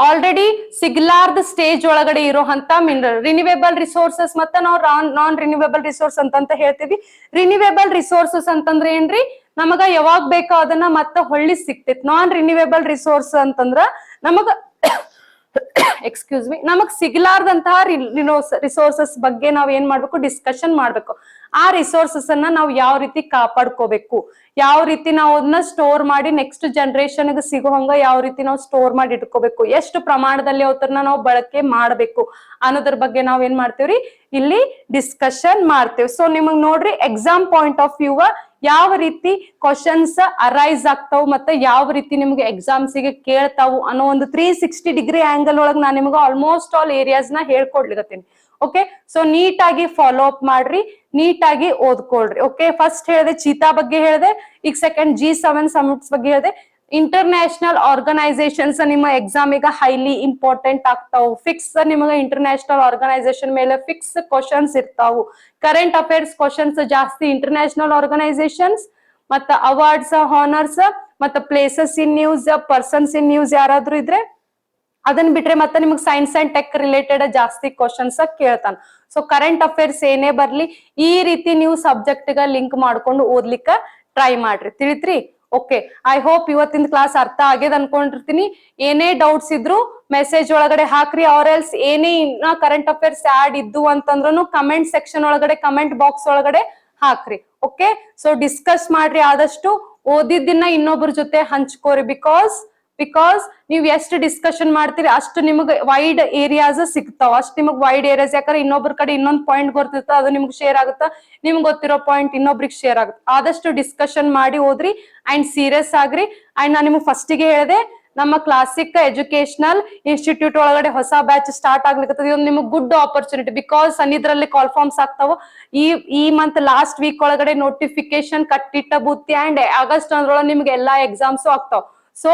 ಆಲ್ರೆಡಿ ಸಿಗ್ಲಾರ್ದ ಸ್ಟೇಜ್ ಒಳಗಡೆ ಇರೋಂತ ಮಿನರಲ್. ರಿನ್ಯೂವೇಬಲ್ ರಿಸೋರ್ಸಸ್ ಮತ್ತೆ ನಾವು ನಾನ್ ರಿನ್ಯೂವೇಬಲ್ ರಿಸೋರ್ಸ್ ಅಂತ ಹೇಳ್ತೀವಿ. ರಿನ್ಯೂವೇಬಲ್ ರಿಸೋರ್ಸಸ್ ಅಂತಂದ್ರೆ ಏನ್ರಿ, ನಮಗ ಯಾವಾಗ ಬೇಕೋ ಅದನ್ನ ಮತ್ತೆ ಹೊಳ್ಳಿ ಸಿಕ್ತೈತಿ. ನಾನ್ ರಿನ್ಯೂವೇಬಲ್ ರಿಸೋರ್ಸ್ ಅಂತಂದ್ರ ನಮಗ ನಮಗ್ ಸಿಗ್ಲಾರ್ದಂತಹ ರಿಸೋರ್ಸಸ್ ಬಗ್ಗೆ ನಾವ್ ಏನ್ ಮಾಡ್ಬೇಕು, ಡಿಸ್ಕಷನ್ ಮಾಡ್ಬೇಕು. ಆ ರಿಸೋರ್ಸಸ್ ಅನ್ನ ನಾವು ಯಾವ ರೀತಿ ಕಾಪಾಡ್ಕೋಬೇಕು, ಯಾವ ರೀತಿ ನಾವು ಅದನ್ನ ಸ್ಟೋರ್ ಮಾಡಿ ನೆಕ್ಸ್ಟ್ ಜನರೇಷನ್ ಸಿಗೋ ಹಂಗ ಯಾವ ರೀತಿ ನಾವು ಸ್ಟೋರ್ ಮಾಡಿ ಇಟ್ಕೋಬೇಕು, ಎಷ್ಟು ಪ್ರಮಾಣದಲ್ಲಿ ಅವತ್ತನ್ನ ನಾವು ಬಳಕೆ ಮಾಡ್ಬೇಕು ಅನ್ನೋದ್ರ ಬಗ್ಗೆ ನಾವ್ ಏನ್ ಮಾಡ್ತೇವ್ರಿ, ಇಲ್ಲಿ ಡಿಸ್ಕಷನ್ ಮಾಡ್ತೇವೆ. ಸೊ ನಿಮಗ್ ನೋಡ್ರಿ ಎಕ್ಸಾಮ್ ಪಾಯಿಂಟ್ ಆಫ್ ವ್ಯೂ ಯಾವ ರೀತಿ ಕ್ವಶನ್ಸ್ ಅರೈಸ್ ಆಗ್ತಾವ್ ಮತ್ತೆ ಯಾವ ರೀತಿ ನಿಮ್ಗೆ ಎಕ್ಸಾಮ್ಸ್ ಗೆ ಕೇಳ್ತಾವು ಅನ್ನೋ ಒಂದು 360 ಡಿಗ್ರಿ ಆಂಗಲ್ ಒಳಗ್ ನಾನು ನಿಮ್ಗೆ ಆಲ್ಮೋಸ್ಟ್ ಆಲ್ ಏರಿಯಾಸ್ ನ ಹೇಳ್ಕೊಡ್ಲಿಕತ್ತೀನಿ. ಓಕೆ, ಸೊ ನೀಟಾಗಿ ಫಾಲೋ ಅಪ್ ಮಾಡ್ರಿ, ನೀಟಾಗಿ ಓದ್ಕೊಳ್ರಿ. ಓಕೆ, ಫಸ್ಟ್ ಹೇಳಿದೆ ಚೀತಾ ಬಗ್ಗೆ ಹೇಳಿದೆ, ಈಗ ಸೆಕೆಂಡ್ G7 ಸಮಿಟ್ಸ್ ಬಗ್ಗೆ ಹೇಳಿದೆ. ಇಂಟರ್ನ್ಯಾಷನಲ್ ಆರ್ಗನೈಸೇಷನ್ಸ್ ನಿಮ್ಮ ಎಕ್ಸಾಮ್ ಈಗ ಹೈಲಿ ಇಂಪಾರ್ಟೆಂಟ್ ಆಗ್ತಾವು. ಫಿಕ್ಸ್ ನಿಮಗೆ ಇಂಟರ್ನ್ಯಾಷನಲ್ ಆರ್ಗನೈಸೇಷನ್ ಮೇಲೆ ಫಿಕ್ಸ್ ಕ್ವಶನ್ಸ್ ಇರ್ತಾವು. ಕರೆಂಟ್ ಅಫೇರ್ಸ್ ಕ್ವಶನ್ಸ್ ಜಾಸ್ತಿ ಇಂಟರ್ನ್ಯಾಷನಲ್ ಆರ್ಗನೈಸೇಷನ್ಸ್, ಮತ್ತ ಅವಾರ್ಡ್ಸ್, ಹಾನರ್ಸ್, ಮತ್ತ places in news, persons in news ಯಾರಾದ್ರೂ ಇದ್ರೆ ಅದನ್ನ ಬಿಟ್ರೆ ಮತ್ತೆ ನಿಮ್ಗೆ ಸೈನ್ಸ್ ಅಂಡ್ ಟೆಕ್ ರಿಲೇಟೆಡ್ ಜಾಸ್ತಿ ಕ್ವಶನ್ಸ್ ಕೇಳ್ತಾನ. ಸೊ ಕರೆಂಟ್ ಅಫೇರ್ಸ್ ಏನೇ ಬರ್ಲಿ ಈ ರೀತಿ ನೀವು ಸಬ್ಜೆಕ್ಟ್ ಗ ಲಿಂಕ್ ಮಾಡ್ಕೊಂಡು ಓದ್ಲಿಕ್ಕ ಟ್ರೈ ಮಾಡ್ರಿ. ತಿಳಿತ್ರಿ? ಓಕೆ, ಐ ಹೋಪ್ ಇವತ್ತಿನ ಕ್ಲಾಸ್ ಅರ್ಥ ಆಗ್ಯದ ಅನ್ಕೊಂಡಿರ್ತೀನಿ. ಏನೇ ಡೌಟ್ಸ್ ಇದ್ರು ಮೆಸೇಜ್ ಒಳಗಡೆ ಹಾಕ್ರಿ, ಆರ್ ಎಲ್ಸ್ ಏನೇ ಇನ್ನ ಕರೆಂಟ್ ಅಫೇರ್ಸ್ ಆಡ್ ಇದ್ದು ಅಂತಂದ್ರು ಕಮೆಂಟ್ ಸೆಕ್ಷನ್ ಒಳಗಡೆ, ಕಮೆಂಟ್ ಬಾಕ್ಸ್ ಒಳಗಡೆ ಹಾಕ್ರಿ. ಓಕೆ, ಸೊ ಡಿಸ್ಕಸ್ ಮಾಡ್ರಿ, ಆದಷ್ಟು ಓದಿದ್ದನ್ನ ಇನ್ನೊಬ್ಬರ ಜೊತೆ ಹಂಚ್ಕೋರಿ. ಬಿಕಾಸ್ ನೀವು ಎಷ್ಟು ಡಿಸ್ಕಷನ್ ಮಾಡ್ತೀರಿ ಅಷ್ಟು ನಿಮಗೆ ವೈಡ್ ಏರಿಯಾಸ್ ಸಿಗ್ತಾವ, ಅಷ್ಟು ನಿಮಗೆ ವೈಡ್ ಏರಿಯಾಸ್. ಯಾಕಂದ್ರೆ ಇನ್ನೊಬ್ರ ಕಡೆ ಇನ್ನೊಂದು ಪಾಯಿಂಟ್ ಗೊತ್ತಿರ್ತ, ಅದು ನಿಮ್ಗೆ ಶೇರ್ ಆಗುತ್ತಾ, ನಿಮ್ಗೆ ಗೊತ್ತಿರೋ ಪಾಯಿಂಟ್ ಇನ್ನೊಬ್ರಿಗೆ ಶೇರ್ ಆಗುತ್ತೆ. ಆದಷ್ಟು ಡಿಸ್ಕಷನ್ ಮಾಡಿ ಓದ್ರಿ ಅಂಡ್ ಸೀರಿಯಸ್ ಆಗ್ರಿ. ಅಂಡ್ ನಾನು ನಿಮ್ಗೆ ಫಸ್ಟಿಗೆ ಹೇಳಿದೆ, ನಮ್ಮ ಕ್ಲಾಸಿಕ್ ಎಜುಕೇಶನಲ್ ಇನ್ಸ್ಟಿಟ್ಯೂಟ್ ಒಳಗಡೆ ಹೊಸ ಬ್ಯಾಚ್ ಸ್ಟಾರ್ಟ್ ಆಗ್ಲಿಕ್ಕೆ ಇದೊಂದು ನಿಮ್ಗೆ ಗುಡ್ ಆಪರ್ಚುನಿಟಿ. ಬಿಕಾಸ್ ಸನ್ನಿದ್ರಲ್ಲಿ ಕಾಲ್ ಫಾರ್ಮ್ಸ್ ಆಗ್ತಾವ. ಈ ಮಂತ್ ಲಾಸ್ಟ್ ವೀಕ್ ಒಳಗಡೆ ನೋಟಿಫಿಕೇಶನ್ ಕಟ್ಟಿಟ್ಟ ಬುತ್ತಿ ಅಂಡ್ ಆಗಸ್ಟ್ ಅಂದ್ರೊಳಗೆ ನಿಮ್ಗೆ ಎಲ್ಲಾ ಎಕ್ಸಾಮ್ಸು ಆಗ್ತಾವ. ಸೊ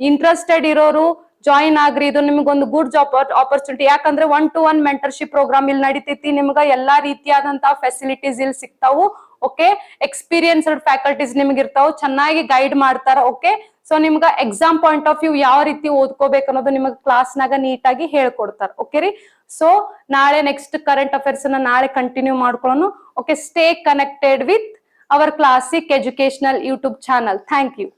ಇಂಟ್ರೆಸ್ಟೆಡ್ ಇರೋರು ಜಾಯಿನ್ ಆಗ್ರಿ, ಇದು ನಿಮ್ಗೊಂದು ಗುಡ್ ಜಾಬ್ ಆಪರ್ಚುನಿಟಿ. ಯಾಕಂದ್ರೆ 1-to-1 ಮೆಂಟರ್ಶಿಪ್ ಪ್ರೋಗ್ರಾಮ್ ಇಲ್ಲಿ ನಡೀತೈತಿ. ನಿಮ್ಗ ಎಲ್ಲಾ ರೀತಿಯಾದಂತಹ ಫೆಸಿಲಿಟೀಸ್ ಇಲ್ಲಿ ಸಿಗ್ತಾವು. ಓಕೆ, ಎಕ್ಸ್ಪೀರಿಯನ್ಸ್ಡ್ ಫ್ಯಾಕಲ್ಟೀಸ್ ನಿಮ್ಗೆ ಇರ್ತಾವ, ಚೆನ್ನಾಗಿ ಗೈಡ್ ಮಾಡ್ತಾರ. ಓಕೆ, ಸೊ ನಿಮ್ಗ ಎಕ್ಸಾಮ್ ಪಾಯಿಂಟ್ ಆಫ್ ವ್ಯೂ ಯಾವ ರೀತಿ ಓದ್ಕೋಬೇಕು ಅನ್ನೋದು ನಿಮ್ಗೆ ಕ್ಲಾಸ್ನಾಗ ನೀಟಾಗಿ ಹೇಳ್ಕೊಡ್ತಾರ. ಓಕೆ ರೀ, ಸೊ ನಾಳೆ ನೆಕ್ಸ್ಟ್ ಕರೆಂಟ್ ಅಫೇರ್ಸ್ ಅನ್ನ ನಾಳೆ ಕಂಟಿನ್ಯೂ ಮಾಡ್ಕೊಳ್ಳೋಣ. Okay, stay connected with our classic educational YouTube channel. Thank you.